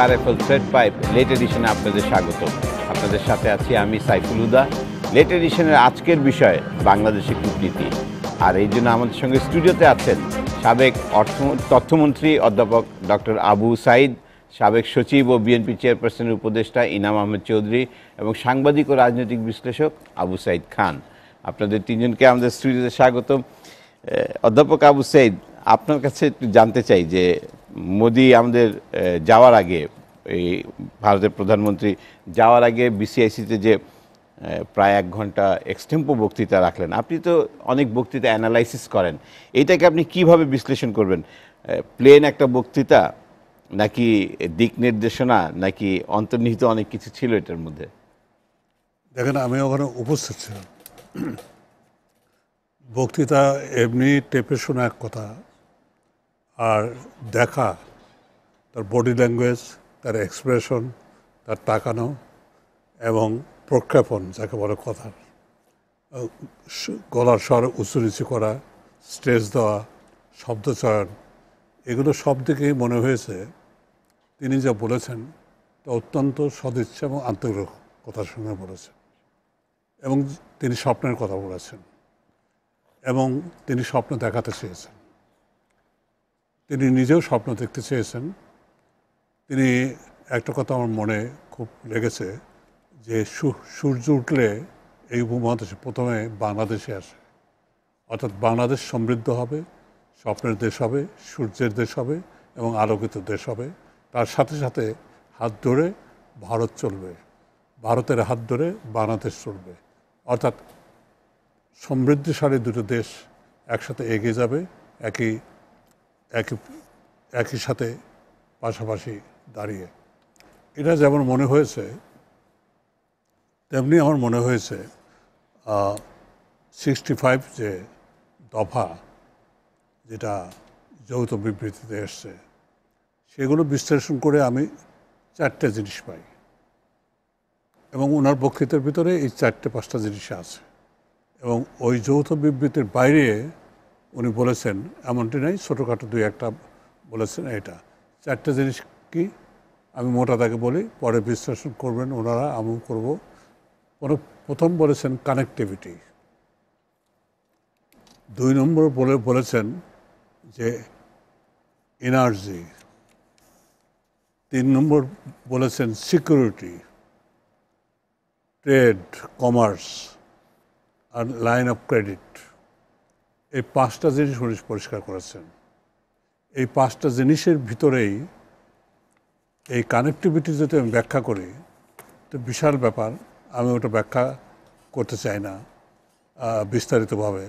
RFL thread pipe late এডিশনে আপনাদের স্বাগত। আপনাদের সাথে আছি আমি সাইফুল হুদা। লেট এডিশনের আজকের বিষয় বাংলাদেশি কূটনীতি। আর এই জন্য আমাদের সঙ্গে স্টুডিওতে আছেন সাবেক তথ্যমন্ত্রী অধ্যাপক ডক্টর আবু সাইদ, সাবেক সচিব ও বিএনপি চেয়ারপারসনের উপদেষ্টা ইনাম আহমেদ চৌধুরী এবং সাংবাদিক ও রাজনৈতিক বিশ্লেষক আবু সাইদ খান। আপনাদের তিনজনকে আমাদের স্টুডিওতে স্বাগত। অধ্যাপক আবু সাইদ, আপনার কাছে একটু জানতে চাই যে মোদি আমাদের যাওয়ার আগে, এই ভারতের প্রধানমন্ত্রী যাওয়ার আগে বিসিআইসিতে যে প্রায় 1 ঘন্টা এক্সটেম্পো বক্তৃতা রাখলেন, আপনি তো অনেক বক্তৃতা অ্যানালাইসিস করেন, এইটাকে আপনি কিভাবে বিশ্লেষণ করবেন? প্লেন একটা বক্তৃতা, নাকি দিক নির্দেশনা, নাকি অন্তর্নিহিত অনেক কিছু ছিল এটার মধ্যে? দেখেন, আমি ওখানে উপস্থিত ছিলাম। বক্তৃতা এমনি টেপে শোনা এক কথা, আর দেখা, তার বডি ল্যাঙ্গুয়েজ, তার এক্সপ্রেশন, তার তাকানো এবং প্রক্ষেপণ, যাকে বলে কথার, গলার স্বর উঁচু নিচু করা, স্ট্রেস দেওয়া, শব্দচয়ন, এগুলো সব দিকেই মনে হয়েছে তিনি যা বলেছেন তা অত্যন্ত সদিচ্ছা এবং আন্তরিকতার সঙ্গে বলেছেন। এবং তিনি স্বপ্নের কথা বলেছেন এবং তিনি স্বপ্ন দেখাতে চেয়েছেন। তিনি নিজেও স্বপ্ন দেখতে চেয়েছেন। তিনি একটা কথা আমার মনে খুব লেগেছে, যে সূর্য উঠলে এই উপমহাদেশে প্রথমে বাংলাদেশে আসে, অর্থাৎ বাংলাদেশ সমৃদ্ধ হবে, স্বপ্নের দেশ হবে, সূর্যের দেশ হবে এবং আলোকিত দেশ হবে। তার সাথে সাথে হাত ধরে ভারত চলবে, ভারতের হাত ধরে বাংলাদেশ চলবে, অর্থাৎ সমৃদ্ধিশালী দুটো দেশ একসাথে এগিয়ে যাবে, একই সাথে পাশাপাশি দাঁড়িয়ে। এটা যেমন মনে হয়েছে, তেমনি আমার মনে হয়েছে 65 যে দফা, যেটা যৌথ বিবৃতিতে এসছে, সেগুলো বিশ্লেষণ করে আমি 4টে জিনিস পাই এবং ওনার বক্তৃতার ভিতরে এই 4-5টা জিনিস আছে। এবং ওই যৌথ বিবৃতির বাইরে উনি বলেছেন এমনটি নাই, ছোটোখাটো 2-1টা বলেছেন। এটা 4টে জিনিস কি, আমি মোটা দাগে বলি, পরে বিশ্লেষণ করবেন ওনারা, আমিও করব। প্রথম বলেছেন কানেক্টিভিটি, 2 নম্বর বলেছেন যে এনার্জি, 3 নম্বর বলেছেন সিকিউরিটি, ট্রেড, কমার্স আর লাইন অফ ক্রেডিট। এই 5টা জিনিস উনি পরিষ্কার করেছেন। এই 5টা জিনিসের ভিতরেই এই কানেক্টিভিটি যদি আমি ব্যাখ্যা করি, তো বিশাল ব্যাপার। আমি ওটা ব্যাখ্যা করতে চাই না বিস্তারিতভাবে।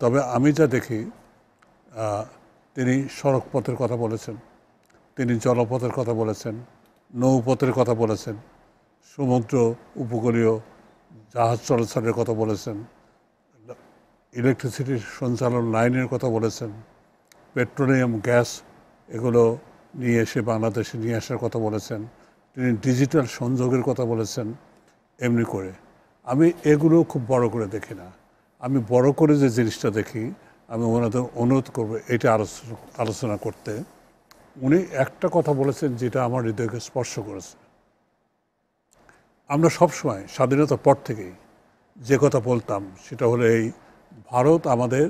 তবে আমি যা দেখি, তিনি সড়কপথের কথা বলেছেন, তিনি জলপথের কথা বলেছেন, নৌপথের কথা বলেছেন, সমুদ্র উপকূলীয় জাহাজ চলাচলের কথা বলেছেন, ইলেকট্রিসিটির সঞ্চালন লাইনের কথা বলেছেন, পেট্রোলিয়াম, গ্যাস এগুলো নিয়ে এসে বাংলাদেশে নিয়ে আসার কথা বলেছেন, তিনি ডিজিটাল সংযোগের কথা বলেছেন। এমনি করে আমি এগুলো খুব বড় করে দেখি না। আমি বড় করে যে জিনিসটা দেখি, আমি ওনাদের অনুরোধ করবো এটা আলোচনা করতে। উনি একটা কথা বলেছেন যেটা আমার হৃদয়কে স্পর্শ করেছে। আমরা সবসময় স্বাধীনতার পর থেকেই যে কথা বলতাম সেটা হলো এই, ভারত আমাদের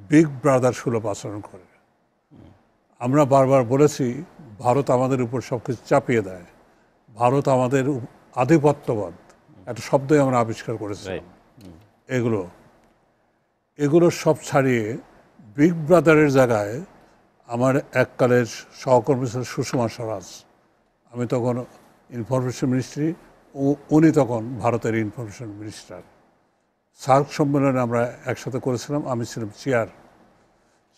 বিগ ব্রাদার সুলভ আচরণ করে। আমরা বারবার বলেছি ভারত আমাদের উপর সব কিছু চাপিয়ে দেয়, ভারত আমাদের আধিপত্যবাদ, একটা শব্দই আমরা আবিষ্কার করেছিলাম। এগুলো সব ছাড়িয়ে বিগ ব্রাদারের জায়গায় আমার এককালের সহকর্মী ছিল সুষমা স্বরাজ। আমি তখন ইনফরমেশন মিনিস্ট্রি, উনি তখন ভারতের ইনফরমেশন মিনিস্টার। সার্ক সম্মেলনে আমরা একসাথে করেছিলাম, আমি ছিলাম চেয়ার।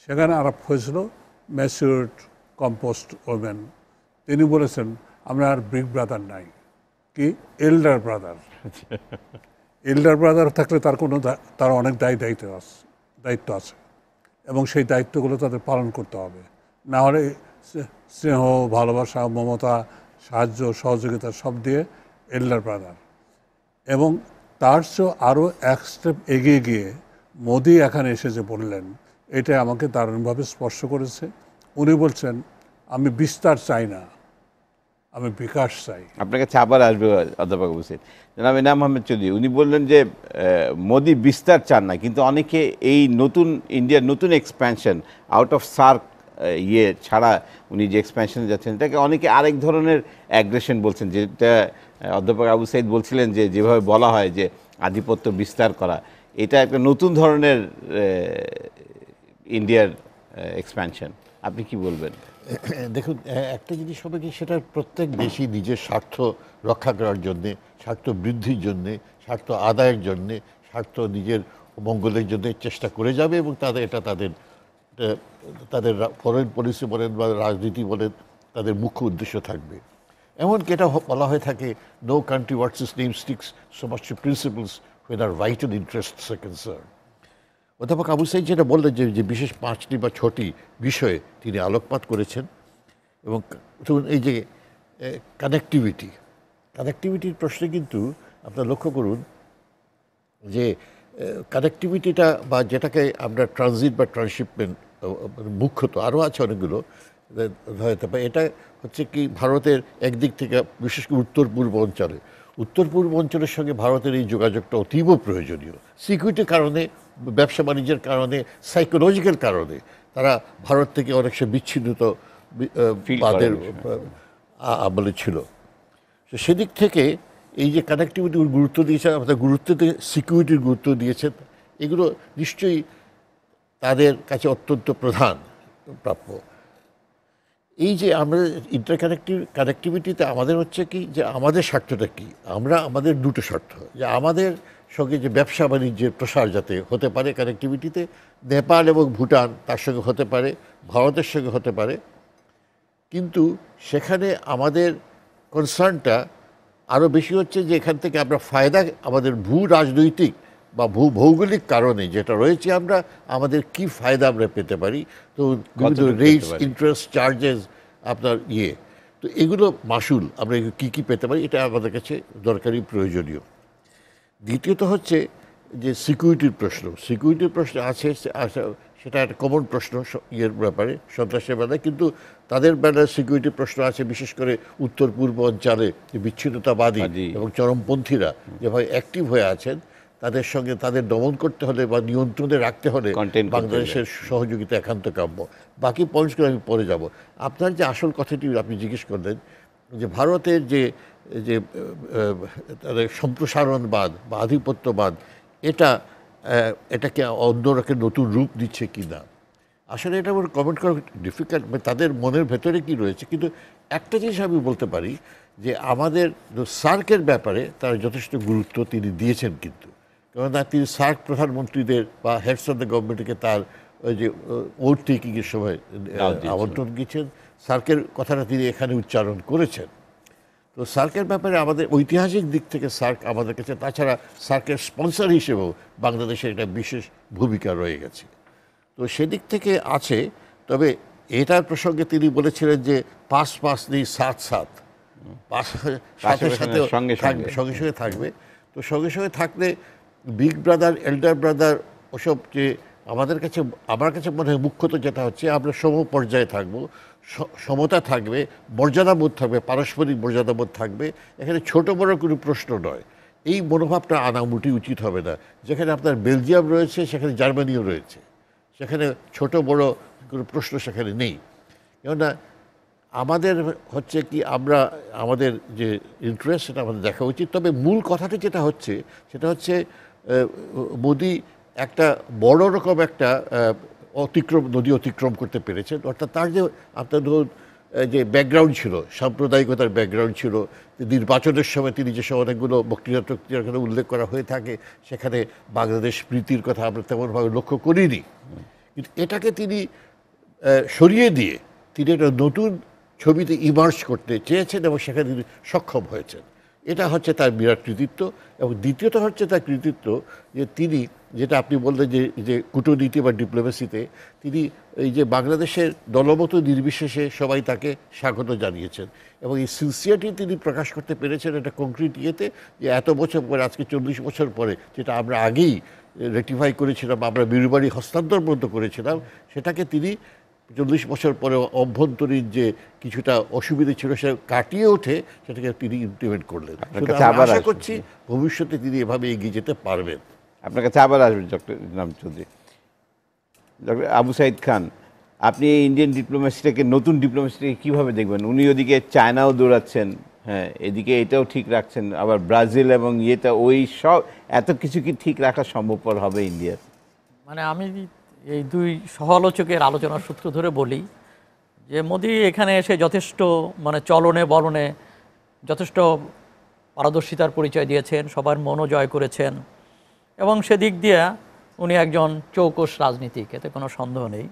সেখানে আলাপ হয়েছিল ম্যাচিউরড কম্পোস্ট ওমেন। তিনি বলেছেন আমরা আর বিগ ব্রাদার নাই, কি এল্ডার ব্রাদার। এল্ডার ব্রাদার থাকলে তার অনেক দায়িত্ব আছে এবং সেই দায়িত্বগুলো তাদের পালন করতে হবে। না হলে স্নেহ, ভালোবাসা, মমতা, সাহায্য, সহযোগিতা সব দিয়ে এল্ডার ব্রাদার। এবং তার চেয়েও আরও এক স্টেপ এগিয়ে গিয়ে মোদি এখানে এসে যে বললেন, এটা আমাকে দারুণভাবে স্পর্শ করেছে। উনি বলছেন আমি বিস্তার চাই না, আমি বিকাশ চাই। আপনার কাছে আবার আসবে অধ্যাপক আবু সাঈদ। জনাব এনাম আহমেদ চৌধুরী উনি বললেন যে মোদি বিস্তার চান না, কিন্তু অনেকে এই নতুন ইন্ডিয়ার নতুন এক্সপ্যানশন আউট অফ সার্ক ছাড়া উনি যে এক্সপ্যানশনে যাচ্ছেন এটাকে অনেকে আরেক ধরনের অ্যাগ্রেশন বলছেন, যেটা অধ্যাপক আবু সাঈদ বলছিলেন যে যেভাবে বলা হয় যে আধিপত্য বিস্তার করা, এটা একটা নতুন ধরনের ইন্ডিয়ার এক্সপ্যানশন। আপনি কি বলবেন? দেখুন, একটা জিনিস হবে কি, সেটা প্রত্যেক দেশই নিজের স্বার্থ রক্ষা করার জন্যে, স্বার্থ বৃদ্ধির জন্যে, স্বার্থ আদায়ের জন্যে, স্বার্থ নিজের মঙ্গলের জন্য চেষ্টা করে যাবে, এবং তাদের ফরেন পলিসি বলেন বা রাজনীতি বলেন, তাদের মুখ্য উদ্দেশ্য থাকবে। এমনকি এটা বলা হয়ে থাকে, no country whats its name sticks so much to principles when our vital interests are concern. অধ্যাপক আবু সাঈদ যেটা বললেন যে বিশেষ 5টি বা 6টি বিষয়ে তিনি আলোকপাত করেছেন, এবং এই যে কানেক্টিভিটির প্রশ্নে কিন্তু আপনারা লক্ষ্য করুন যে কানেক্টিভিটিটা বা যেটাকে আমরা ট্রানজিট বা ট্রান্সশিপমেন্ট মুখ্যত, আরও আছে অনেকগুলো হয়তো, এটা হচ্ছে কি ভারতের একদিক থেকে বিশেষ করে উত্তর পূর্ব অঞ্চলের সঙ্গে ভারতের এই যোগাযোগটা অতীব প্রয়োজনীয়। সিকিউরিটির কারণে, ব্যবসা বাণিজ্যের কারণে, সাইকোলজিক্যাল কারণে তারা ভারত থেকে অনেক সে বিচ্ছিন্নত বাদের আমলে ছিল। তো সেদিক থেকে এই যে কানেক্টিভিটির গুরুত্ব দিয়েছেন, আমাদের গুরুত্ব দিয়ে সিকিউরিটির গুরুত্ব দিয়েছেন, এগুলো নিশ্চয়ই তাদের কাছে অত্যন্ত প্রধান প্রাপ্য। এই যে আমরা কানেক্টিভিটিতে আমাদের হচ্ছে কি, যে আমাদের স্বার্থটা কি, আমাদের দুটো স্বার্থ, যে আমাদের সঙ্গে যে ব্যবসা বাণিজ্যের প্রসার যাতে হতে পারে কানেক্টিভিটিতে, নেপাল এবং ভুটান তার সঙ্গে হতে পারে, ভারতের সঙ্গে হতে পারে, কিন্তু সেখানে আমাদের কনসার্নটা আরও বেশি হচ্ছে যে এখান থেকে আমরা ফায়দা, আমাদের ভূ রাজনৈতিক বা ভৌগোলিক কারণে যেটা রয়েছে, আমাদের কি ফায়দা আমরা পেতে পারি। তো রেটস, ইন্টারেস্ট, চার্জেস, আপনার তো এগুলো মাসুল আমরা কি পেতে পারি, এটা আমাদের কাছে দরকারি, প্রয়োজনীয়। দ্বিতীয়ত হচ্ছে যে সিকিউরিটির প্রশ্ন আছে, সেটা একটা কমন প্রশ্ন ব্যাপারে, সন্ত্রাসের বেলায়, কিন্তু তাদের বেলায় সিকিউরিটির প্রশ্ন আছে বিশেষ করে উত্তর পূর্ব অঞ্চলে যে বিচ্ছিন্নতাবাদী এবং চরমপন্থীরা যেভাবে অ্যাক্টিভ হয়ে আছেন, তাদের সঙ্গে তাদের দমন করতে হলে বা নিয়ন্ত্রণে রাখতে হলে বাংলাদেশের সহযোগিতা একান্ত কাম্য। বাকি পয়েন্টসগুলো আমি পরে যাব। আপনার যে আসল কথাটি আপনি জিজ্ঞেস করলেন, যে ভারতের যে তাদের সম্প্রসারণবাদ বা আধিপত্যবাদ, এটাকে অন্যরকম নতুন রূপ দিচ্ছে কি না, আসলে এটা আমার কমেন্ট করা ডিফিকাল্ট, তাদের মনের ভেতরে কি রয়েছে। কিন্তু একটা জিনিস আমি বলতে পারি, যে আমাদের সার্কের ব্যাপারে তারা যথেষ্ট গুরুত্ব তিনি দিয়েছেন, কিন্তু কেননা তিনি সার্ক প্রধানমন্ত্রীদের বা হেডস অফ দ্য গভর্নমেন্টকে তার ওই যে ওট টেকিংয়ের সময় আমন্ত্রণ দিয়েছেন, সার্কের কথাটা তিনি এখানে উচ্চারণ করেছেন। তো সার্কের ব্যাপারে আমাদের ঐতিহাসিক দিক থেকে সার্ক আমাদের কাছে, তাছাড়া সার্কের স্পন্সর হিসেবেও বাংলাদেশের একটা বিশেষ ভূমিকা রয়ে গেছে। তো সেদিক থেকে আছে। তবে এটার প্রসঙ্গে তিনি বলেছিলেন যে পাঁচ নেই সাত সাথে সঙ্গে সঙ্গে থাকবে। তো সঙ্গে থাকলে বিগ ব্রাদার, এল্ডার ব্রাদার, ওসব যে আমার কাছে মনে হয় মুখ্যত যেটা হচ্ছে, আমরা সম পর্যায়ে থাকবো, সমতা থাকবে, মর্যাদাবোধ থাকবে, পারস্পরিক মর্যাদাবোধ থাকবে। এখানে ছোট বড় কোনো প্রশ্ন নয়, এই মনোভাবটা আনা মোটেই উচিত হবে না। যেখানে আপনার বেলজিয়াম রয়েছে, সেখানে জার্মানিও রয়েছে, সেখানে ছোট বড় কোনো প্রশ্ন সেখানে নেই। কেননা আমাদের হচ্ছে কি, আমাদের যে ইন্টারেস্ট সেটা আমাদের দেখা উচিত। তবে মূল কথাটা যেটা হচ্ছে, সেটা হচ্ছে মোদি একটা বড় রকম একটা নদী অতিক্রম করতে পেরেছেন। অর্থাৎ তার যে আপনার ধরুন যে ব্যাকগ্রাউন্ড ছিল, সাম্প্রদায়িকতার ব্যাকগ্রাউন্ড ছিল, নির্বাচনের সময় তিনি যে অনেকগুলো বক্তৃতার কথা উল্লেখ করা হয়ে থাকে, সেখানে বাংলাদেশ প্রীতির কথা আমরা তেমনভাবে লক্ষ্য করিনি। কিন্তু এটাকে তিনি সরিয়ে দিয়ে তিনি একটা নতুন ছবিতে ইমার্জ করতে চেয়েছেন, এবং সেখানে তিনি সক্ষম হয়েছেন। এটা হচ্ছে তার বিরাট কৃতিত্ব। এবং দ্বিতীয়ত হচ্ছে তার কৃতিত্ব যে তিনি, যেটা আপনি বললেন যে কূটনীতি বা ডিপ্লোমেসিতে তিনি এই যে বাংলাদেশের দলমত নির্বিশেষে সবাই তাকে স্বাগত জানিয়েছেন, এবং এই সিনসিয়ারিটি তিনি প্রকাশ করতে পেরেছেন একটা কংক্রিট ইয়েতে, যে এত বছর পরে, আজকে 40 বছর পরে, যেটা আমরা আগেই রেটিফাই করেছিলাম, আমরা বিরুবাড়ি হস্তান্তর পর্যন্ত করেছিলাম, সেটাকে তিনি 40 বছর পরে অভ্যন্তরীণ যে কিছুটা অসুবিধা ছিল সেটা কাটিয়ে ওঠে, সেটাকে তিনি ইমপ্লিমেন্ট করলেন। কাছে আমরা আবার আশা আসবো। করছি ভবিষ্যতে তিনি এভাবে এগিয়ে যেতে পারবেন। আপনার কাছে আবার আসবেন ডক্টর ইনাম চৌধুরী। ডক্টর আবু সাইদ খান, আপনি এই ইন্ডিয়ান ডিপ্লোমেসিটাকে, নতুন ডিপ্লোমেসিটাকে কীভাবে দেখবেন? উনি ওদিকে চায়নাও দৌড়াচ্ছেন, হ্যাঁ, এদিকে এটাও ঠিক রাখছেন, আবার ব্রাজিল এবং ইয়েটা, ওই সব এত কিছু কি ঠিক রাখা সম্ভবপর হবে ইন্ডিয়ার? মানে আমি এই দুই সহ-আলোচকের আলোচনার সূত্র ধরে বলি যে মোদি এখানে এসে যথেষ্ট মানে চলনে বলনে যথেষ্ট পারদর্শিতার পরিচয় দিয়েছেন, সবার মনও জয় করেছেন, এবং সেদিক দিয়ে উনি একজন চৌকস রাজনীতিক, এতে কোনো সন্দেহ নেই।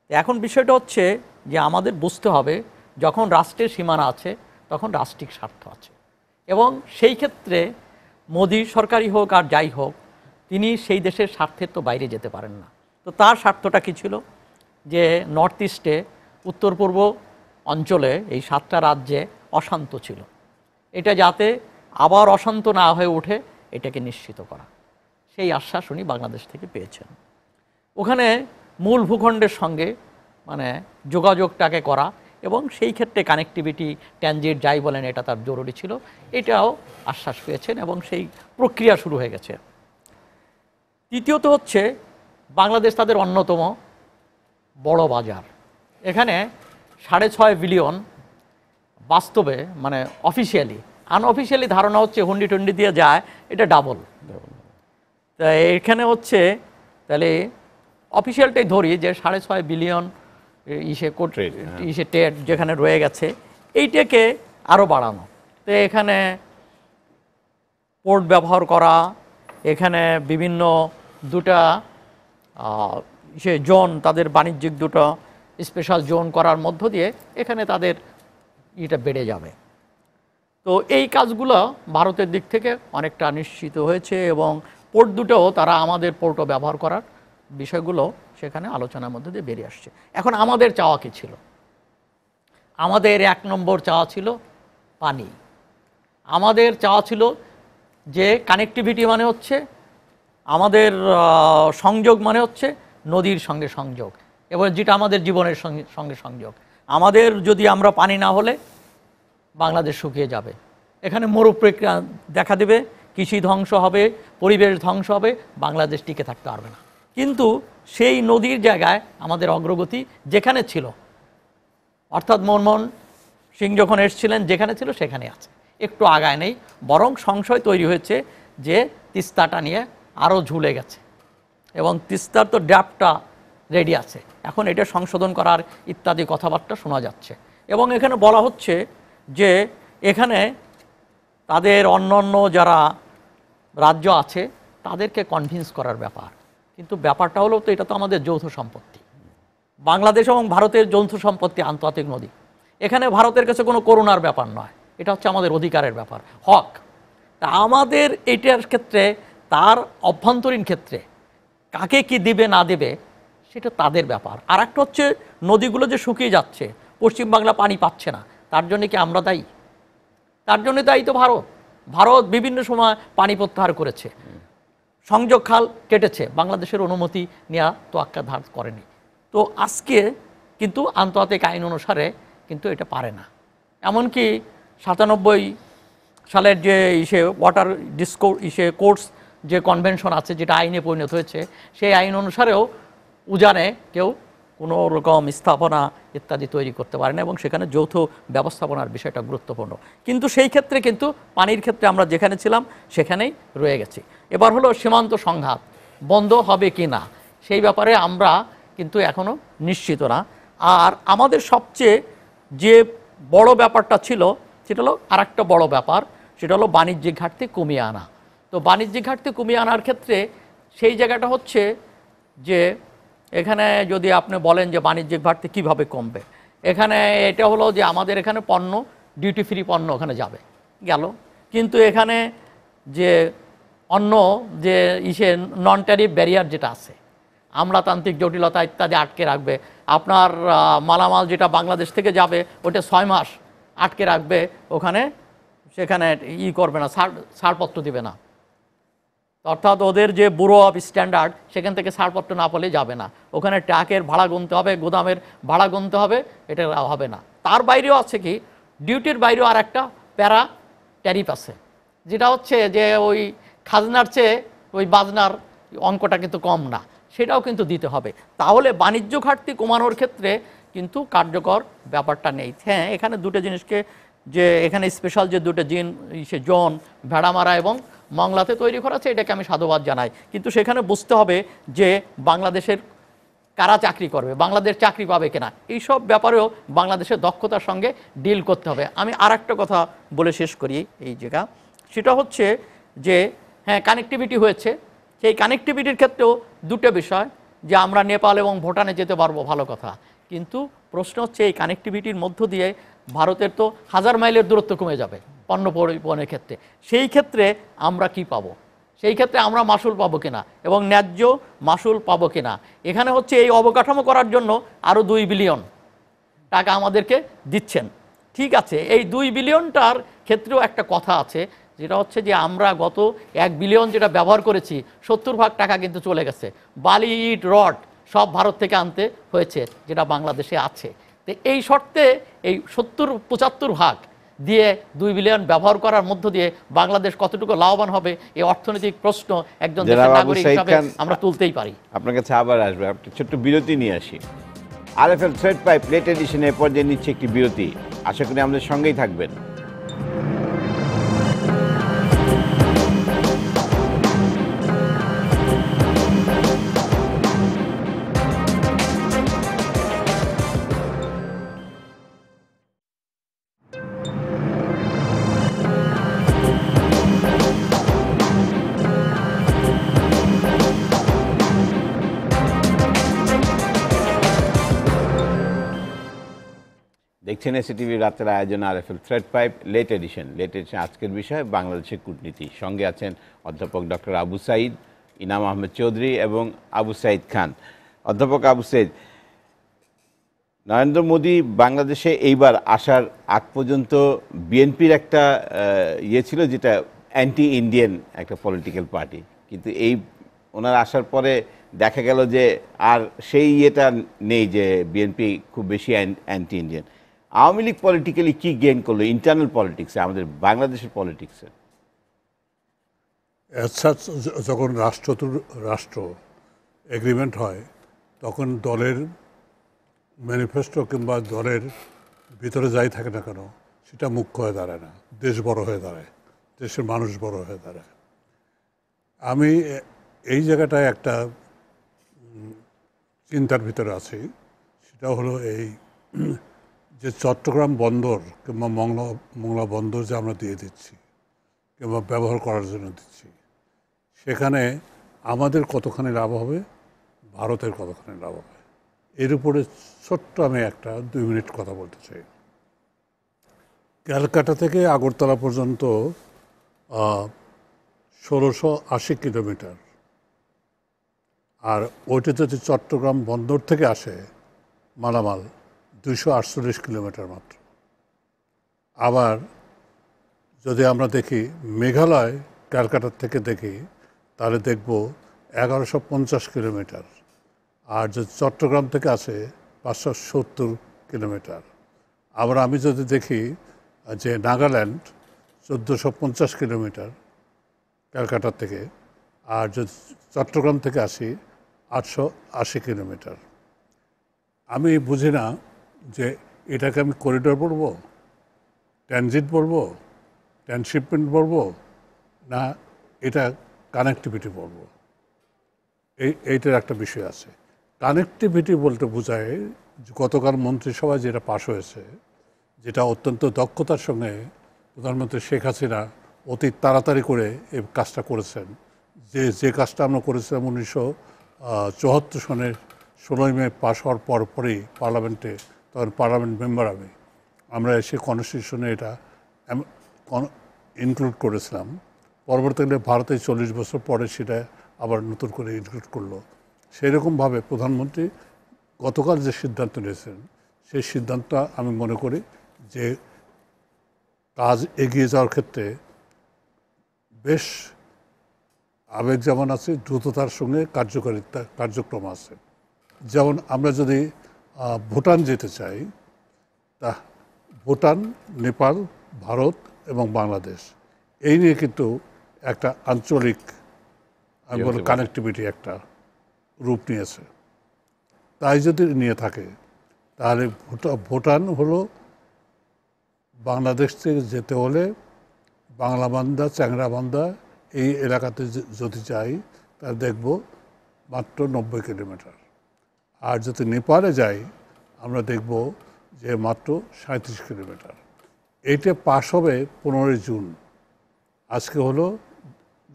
এখন বিষয়টা হচ্ছে যে আমাদের বুঝতে হবে, যখন রাষ্ট্রের সীমানা আছে তখন রাষ্ট্রিক স্বার্থ আছে, এবং সেই ক্ষেত্রে মোদি সরকারই হোক আর যাই হোক, তিনি সেই দেশের স্বার্থের তো বাইরে যেতে পারেন না। তো তার স্বার্থটা কী ছিল? যে নর্থ ইস্টে, উত্তর পূর্ব অঞ্চলে এই 7টা রাজ্যে অশান্ত ছিল, এটা যাতে আবার অশান্ত না হয়ে ওঠে এটাকে নিশ্চিত করা, সেই আশ্বাস উনি বাংলাদেশ থেকে পেয়েছেন। ওখানে মূল ভূখণ্ডের সঙ্গে মানে যোগাযোগটাকে করা, এবং সেই ক্ষেত্রে কানেক্টিভিটি, ট্রানজিট যাই বলেন, এটা তার জরুরি ছিল, এটাও আশ্বাস পেয়েছেন, এবং সেই প্রক্রিয়া শুরু হয়ে গেছে। তৃতীয়ত হচ্ছে, বাংলাদেশ তাদের অন্যতম বড় বাজার। এখানে 6.5 বিলিয়ন বাস্তবে, মানে অফিসিয়ালি, আনঅফিসিয়ালি ধারণা হচ্ছে হুন্ডি টুন্ডি দিয়ে যায়, এটা ডাবল। তা এখানে হচ্ছে, তাহলে অফিসিয়ালটাই ধরি যে 6.5 বিলিয়ন ট্রেড যেখানে রয়ে গেছে, এইটাকে আরও বাড়ানো। তো এখানে পোর্ট ব্যবহার করা, এখানে বিভিন্ন দুটা জোন, তাদের বাণিজ্যিক দুটো স্পেশাল জোন করার মধ্য দিয়ে এখানে তাদের এটা বেড়ে যাবে। তো এই কাজগুলো ভারতের দিক থেকে অনেকটা নিশ্চিত হয়েছে, এবং পোর্ট দুটোও তারা আমাদের পোর্টও ব্যবহার করার বিষয়গুলো সেখানে আলোচনার মধ্যে দিয়ে বেরিয়ে আসছে। এখন আমাদের চাওয়া কী ছিল? আমাদের 1 নম্বর চাওয়া ছিল পানি। আমাদের চাওয়া ছিল যে কানেক্টিভিটি মানে হচ্ছে আমাদের সংযোগ, মানে হচ্ছে নদীর সঙ্গে সংযোগ, এবং যেটা আমাদের জীবনের সঙ্গে সংযোগ। আমাদের যদি আমরা পানি না হলে বাংলাদেশ শুকিয়ে যাবে, এখানে মরুপ্রক্রিয়া দেখা দেবে, কৃষি ধ্বংস হবে, পরিবেশ ধ্বংস হবে, বাংলাদেশ টিকে থাকতে পারবে না। কিন্তু সেই নদীর জায়গায় আমাদের অগ্রগতি যেখানে ছিল, অর্থাৎ মনমোহন সিং যখন এসেছিলেন যেখানে ছিল সেখানে আছে, একটু আগায় নেই, বরং সংশয় তৈরি হয়েছে যে তিস্তাটা নিয়ে আরও ঝুলে গেছে, এবং তিস্তার তো ড্রাফটটা রেডি আছে, এখন এটা সংশোধন করার ইত্যাদি কথাবার্তা শোনা যাচ্ছে। এবং এখানে বলা হচ্ছে যে এখানে তাদের অন্য যারা রাজ্য আছে তাদেরকে কনভিন্স করার ব্যাপার। কিন্তু ব্যাপারটা হলো, তো এটা তো আমাদের যৌথ সম্পত্তি, বাংলাদেশ এবং ভারতের যৌথ সম্পত্তি আন্তর্জাতিক নদী। এখানে ভারতের কাছে কোনো করুণার ব্যাপার নয়, এটা হচ্ছে আমাদের অধিকারের ব্যাপার, হক। তা আমাদের এটার ক্ষেত্রে, তার অভ্যন্তরীণ ক্ষেত্রে কাকে কি দিবে না দেবে সেটা তাদের ব্যাপার। আর একটা হচ্ছে, নদীগুলো যে শুকিয়ে যাচ্ছে, পশ্চিমবাংলা পানি পাচ্ছে না, তার জন্য কি আমরা দায়ী? তার জন্য দায়ী তো ভারত। ভারত বিভিন্ন সময় পানি প্রত্যাহার করেছে, সংযোগ খাল কেটেছে, বাংলাদেশের অনুমতি নেওয়া তো আক্কা ধার করেনি। তো আজকে কিন্তু আন্তর্জাতিক আইন অনুসারে কিন্তু এটা পারে না। এমনকি 97 সালের যে ওয়াটার কোর্টস যে কনভেনশন আছে, যেটা আইনে পরিণত হয়েছে, সেই আইন অনুসারেও উজানে কেউ কোনো রকম স্থাপনা ইত্যাদি তৈরি করতে পারে না, এবং সেখানে যৌথ ব্যবস্থাপনার বিষয়টা গুরুত্বপূর্ণ। কিন্তু সেই ক্ষেত্রে কিন্তু পানির ক্ষেত্রে আমরা যেখানে ছিলাম সেখানেই রয়ে গেছি। এবার হলো সীমান্ত সংঘাত বন্ধ হবে কি না, সেই ব্যাপারে আমরা কিন্তু এখনও নিশ্চিত না। আর আমাদের সবচেয়ে যে বড় ব্যাপারটা ছিল, সেটা হলো আরেকটা বড় ব্যাপার, সেটা হলো বাণিজ্যিক ঘাটতি কমিয়ে আনা। তো বাণিজ্যিক ঘাটতি কমিয়ে আনার ক্ষেত্রে সেই জায়গাটা হচ্ছে যে, এখানে যদি আপনি বলেন যে বাণিজ্যিক ঘাটতি কীভাবে কমবে, এখানে এটা হলো যে আমাদের এখানে পণ্য, ডিউটি ফ্রি পণ্য ওখানে যাবে, গেল। কিন্তু এখানে যে অন্য যে নন ট্যারিফ ব্যারিয়ার যেটা আছে, আমলাতান্ত্রিক জটিলতা ইত্যাদি আটকে রাখবে। আপনার মালামাল যেটা বাংলাদেশ থেকে যাবে, ওটা 6 মাস আটকে রাখবে ওখানে, সেখানে করবে না, ছাড়পত্র দিবে না। অর্থাৎ ওদের যে ব্যুরো অফ স্ট্যান্ডার্ড সেখান থেকে ছাড়পত্র না পেলে যাবে না, ওখানে ট্রাকের ভাড়া গুনতে হবে, গোদামের ভাড়া গুনতে হবে, এটা হবে না। তার বাইরেও আছে কি, ডিউটির বাইরেও আর একটা প্যারা ট্যারিফ আছে, যেটা হচ্ছে যে ওই খাজনার চেয়ে ওই বাজনার অঙ্কটা কিন্তু কম না, সেটাও কিন্তু দিতে হবে। তাহলে বাণিজ্য ঘাটতি কমানোর ক্ষেত্রে কিন্তু কার্যকর ব্যাপারটা নেই। হ্যাঁ, এখানে দুটো জিনিসকে, যে এখানে স্পেশাল যে দুটো জোন ভেড়ামারা এবং মংলাতে তৈরি করা আছে, এটাকে আমি সাধুবাদ জানাই। কিন্তু সেখানে বুঝতে হবে যে বাংলাদেশের কারা চাকরি করবে, বাংলাদেশ চাকরি পাবে কিনা, এইসব ব্যাপারেও বাংলাদেশের দক্ষতার সঙ্গে ডিল করতে হবে। আমি আর একটা কথা বলে শেষ করি এই জায়গা, সেটা হচ্ছে যে হ্যাঁ, কানেক্টিভিটি হয়েছে, সেই কানেক্টিভিটির ক্ষেত্রেও দুটো বিষয়, যে আমরা নেপাল এবং ভুটানে যেতে পারবো, ভালো কথা, কিন্তু প্রশ্ন হচ্ছে এই কানেক্টিভিটির মধ্য দিয়ে ভারতের তো 1000 মাইলের দূরত্ব কমে যাবে পণ্য পরিবহনের ক্ষেত্রে। সেই ক্ষেত্রে আমরা কি পাবো, সেই ক্ষেত্রে আমরা মাসুল পাবো কিনা এবং ন্যায্য মাসুল পাবো কিনা। এখানে হচ্ছে এই অবকাঠামো করার জন্য আরও 2 বিলিয়ন টাকা আমাদেরকে দিচ্ছেন, ঠিক আছে। এই 2 বিলিয়নটার ক্ষেত্রেও একটা কথা আছে, যেটা হচ্ছে যে আমরা গত 1 বিলিয়ন যেটা ব্যবহার করেছি, 70% টাকা কিন্তু চলে গেছে। বালি, ইট, রড সব ভারত থেকে আনতে হয়েছে, যেটা বাংলাদেশে আছে। তো এই শর্তে এই 70-75% দিয়ে 2 বিলিয়ন ব্যবহার করার মধ্য দিয়ে বাংলাদেশ কতটুকু লাভবান হবে, এই অর্থনৈতিক প্রশ্ন একজন দেশের নাগরিক হিসাবে আমরা তুলতেই পারি। আপনার কাছে আবার আসবে, একটা ছোট্ট বিরতি নিয়ে আসি। RFL thread pipe late edition এ পর্যায়ে নিচ্ছে একটি বিরতি, আশা করি আমাদের সঙ্গেই থাকবেন। দেখছেন এসিটিভি রাতের আয়োজন RFL thread pipe late edition. আজকের বিষয় বাংলাদেশের কূটনীতি। সঙ্গে আছেন অধ্যাপক ডক্টর আবু সাঈদ, ইনাম আহমেদ চৌধুরী এবং আবু সাঈদ খান। অধ্যাপক আবু সাঈদ, নরেন্দ্র মোদী বাংলাদেশে এইবার আসার আগ পর্যন্ত বিএনপির একটা ছিল, যেটা অ্যান্টি ইন্ডিয়ান একটা পলিটিক্যাল পার্টি, কিন্তু এই ওনার আসার পরে দেখা গেল যে আর সেই ইয়েটা নেই, যে বিএনপি খুব বেশি anti Indian. Awami League politically কি গেইন করলো ইন্টারনাল পলিটিক্সে, আমাদের বাংলাদেশের পলিটিক্সে? যখন রাষ্ট্র এগ্রিমেন্ট হয়, তখন দলের ম্যানিফেস্টো কিংবা দলের ভিতরে যাই থাকে না কেন, সেটা মুখ্য হয়ে দাঁড়ায় না, দেশ বড় হয়ে দাঁড়ায়, দেশের মানুষ বড় হয়ে দাঁড়ায়। আমি এই জায়গাটায় একটা চিন্তার ভিতরে আছি, সেটা হলো এই যে চট্টগ্রাম বন্দর কিংবা মংলা বন্দর যে আমরা দিয়ে দিচ্ছি কিংবা ব্যবহার করার জন্য দিচ্ছি, সেখানে আমাদের কতখানি লাভ হবে, ভারতের কতখানি লাভ হবে, এর উপরে ছোট্ট আমি একটা 2 মিনিট কথা বলতে চাই। ক্যালকাটা থেকে আগরতলা পর্যন্ত 1680 কিলোমিটার, আর ওইটা যদি চট্টগ্রাম বন্দর থেকে আসে মালামাল 248 কিলোমিটার মাত্র। আবার যদি আমরা দেখি মেঘালয় ক্যালকাটার থেকে দেখি, তাহলে দেখব 1150 কিলোমিটার, আর যদি চট্টগ্রাম থেকে আসে 570 কিলোমিটার। আবার আমি যদি দেখি যে নাগাল্যান্ড 1450 কিলোমিটার ক্যালকাটার থেকে, আর যদি চট্টগ্রাম থেকে আসি 880 কিলোমিটার। আমি বুঝি না যে এটাকে আমি করিডোর বলবো, ট্রানজিট বলবো, ট্রান্সশিপমেন্ট বলবো, না এটা কানেক্টিভিটি বলবো। এইটার একটা বিষয় আছে। কানেক্টিভিটি বলতে বোঝায় গতকাল মন্ত্রিসভায় যেটা পাশ হয়েছে, যেটা অত্যন্ত দক্ষতার সঙ্গে প্রধানমন্ত্রী শেখ হাসিনা অতি তাড়াতাড়ি করে এই কাজটা করেছেন। যে কাজটা আমরা করেছিলাম 1974 সনের 16ই মে পাশ হওয়ার পরই পার্লামেন্টে, তখন পার্লামেন্ট মেম্বার আমরা এসে কনস্টিটিউশনে এটা ইনক্লুড করেছিলাম। পরবর্তীকালে ভারতে 40 বছর পরে সেটা আবার নতুন করে ইনক্লুড করলো। সেই রকমভাবে প্রধানমন্ত্রী গতকাল যে সিদ্ধান্ত নিয়েছেন, সেই সিদ্ধান্ত আমি মনে করি যে কাজ এগিয়ে যাওয়ার ক্ষেত্রে বেশ আবেগ যেমন আছে, দ্রুততার সঙ্গে কার্যক্রম আছে। যেমন আমরা যদি ভুটান যেতে চাই, তা ভুটান, নেপাল, ভারত এবং বাংলাদেশ এই নিয়ে কিন্তু একটা আঞ্চলিক আমি বলি কানেক্টিভিটি একটা রূপ নিয়েছে। তাই যদি নিয়ে থাকে তাহলে ভুটান হলো বাংলাদেশ থেকে যেতে হলে বাংলাবান্ধা, চ্যাংরাবান্ধা এই এলাকাতে যদি যাই তাহলে দেখব মাত্র 90 কিলোমিটার। আর যদি নেপালে যাই আমরা দেখব যে মাত্র 37 কিলোমিটার। এইটা পাস হবে 15 জুন, আজকে হলো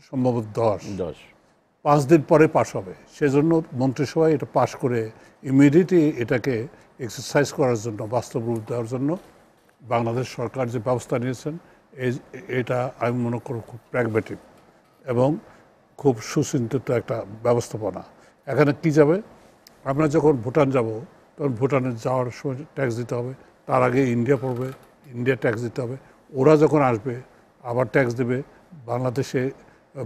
সম্ভবত 10 5 দিন পরে পাস হবে। সেজন্য মন্ত্রিসভায় এটা পাস করে ইমিডিয়েটলি এটাকে এক্সারসাইজ করার জন্য, বাস্তব রূপ দেওয়ার জন্য বাংলাদেশ সরকার যে ব্যবস্থা নিয়েছেন এটা আমি মনে করি খুব প্র্যাগম্যাটিক এবং খুব সুচিন্তিত একটা ব্যবস্থাপনা। এখানে কি যাবে, আমরা যখন ভুটান যাব তখন ভুটানে যাওয়ার সময় ট্যাক্স দিতে হবে, তার আগে ইন্ডিয়া পড়বে, ইন্ডিয়া ট্যাক্স দিতে হবে, ওরা যখন আসবে আবার ট্যাক্স দেবে, বাংলাদেশে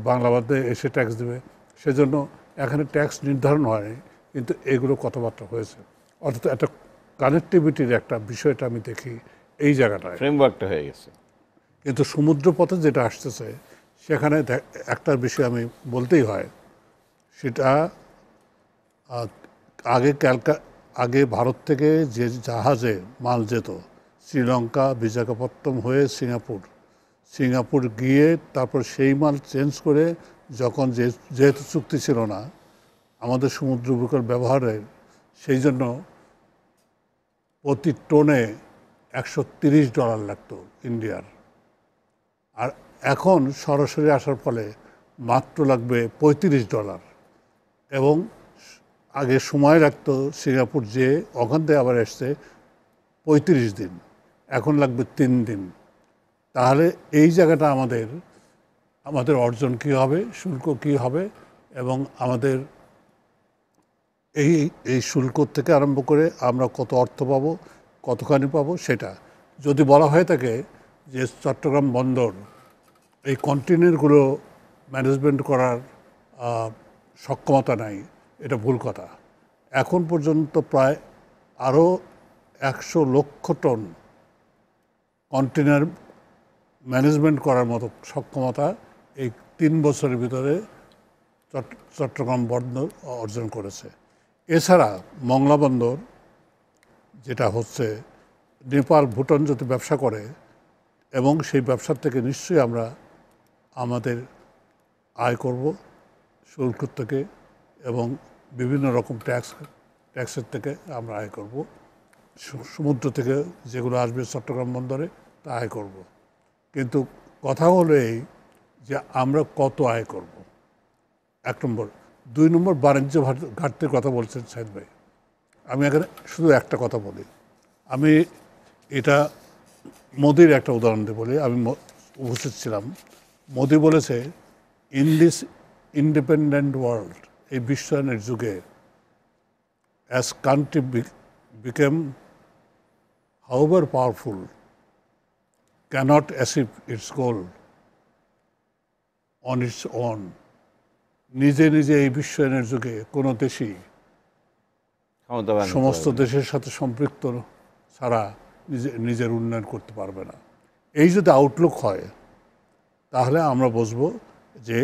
বাংলাবাদে এসে ট্যাক্স দেবে। সেজন্য এখানে ট্যাক্স নির্ধারণ হয়নি, কিন্তু এগুলো কথাবার্তা হয়েছে। অর্থাৎ একটা কানেক্টিভিটির একটা বিষয়টা আমি দেখি এই জায়গাটায়, ফ্রেমওয়ার্কটা হয়ে গেছে। কিন্তু সমুদ্রপথে যেটা আসতেছে সেখানে একটা বিষয় আমি বলতেই হয়, সেটা আগে ভারত থেকে যে জাহাজে মাল যেত শ্রীলঙ্কা, বিশাখাপত্তনম হয়ে সিঙ্গাপুর গিয়ে তারপর সেই মাল চেঞ্জ করে যখন যেহেতু চুক্তি ছিল না আমাদের সমুদ্র উপকূল ব্যবহারের, সেই জন্য প্রতি টনে $130 লাগতো ইন্ডিয়ার। আর এখন সরাসরি আসার ফলে মাত্র লাগবে $35। এবং আগে সময় লাগতো সিঙ্গাপুর যে ওখান থেকে আবার এসছে 35 দিন, এখন লাগবে 3 দিন। তাহলে এই জায়গাটা আমাদের অর্জন কী হবে, শুল্ক কী হবে, এবং আমাদের এই শুল্ক থেকে আরম্ভ করে আমরা কত অর্থ পাবো, কতখানি পাবো, সেটা যদি বলা হয়ে থাকে যে চট্টগ্রাম বন্দর এই কন্টেইনারগুলো ম্যানেজমেন্ট করার সক্ষমতা নাই, এটা ভুল কথা। এখন পর্যন্ত প্রায় আরও 100 লক্ষ টন কন্টেইনার ম্যানেজমেন্ট করার মতো সক্ষমতা এই 3 বছরের ভিতরে চট্টগ্রাম বন্দর অর্জন করেছে। এছাড়া মংলা বন্দর, যেটা হচ্ছে নেপাল ভুটান যদি ব্যবসা করে, এবং সেই ব্যবসার থেকে নিশ্চয়ই আমরা আমাদের আয় করব শুল্ক থেকে, এবং বিভিন্ন রকম ট্যাক্সের থেকে আমরা আয় করব, সমুদ্র থেকে যেগুলো আসবে চট্টগ্রাম বন্দরে তা আয় করব। কিন্তু কথা হলো এই যে আমরা কত আয় করব, 1 নম্বর। 2 নম্বর বাণিজ্য ঘাটতির কথা বলছেন সাইদ ভাই। আমি এখানে শুধু একটা কথা বলি, আমি এটা মোদির একটা উদাহরণ দিয়ে বলি। আমি উপস্থিত ছিলাম, মোদি বলেছে ইন দিস ইন্ডিপেন্ডেন্ট ওয়ার্ল্ড, এই বিশ্বায়নের যুগে, as country became however powerful cannot achieve its goal on its own. নিজে নিজে এই বিশ্বায়নের যুগে কোনো দেশই সমস্ত দেশের সাথে সম্পৃক্ত ছাড়া নিজের উন্নয়ন করতে পারবে না। এই যদি আউটলুক হয় তাহলে আমরা বুঝবো যে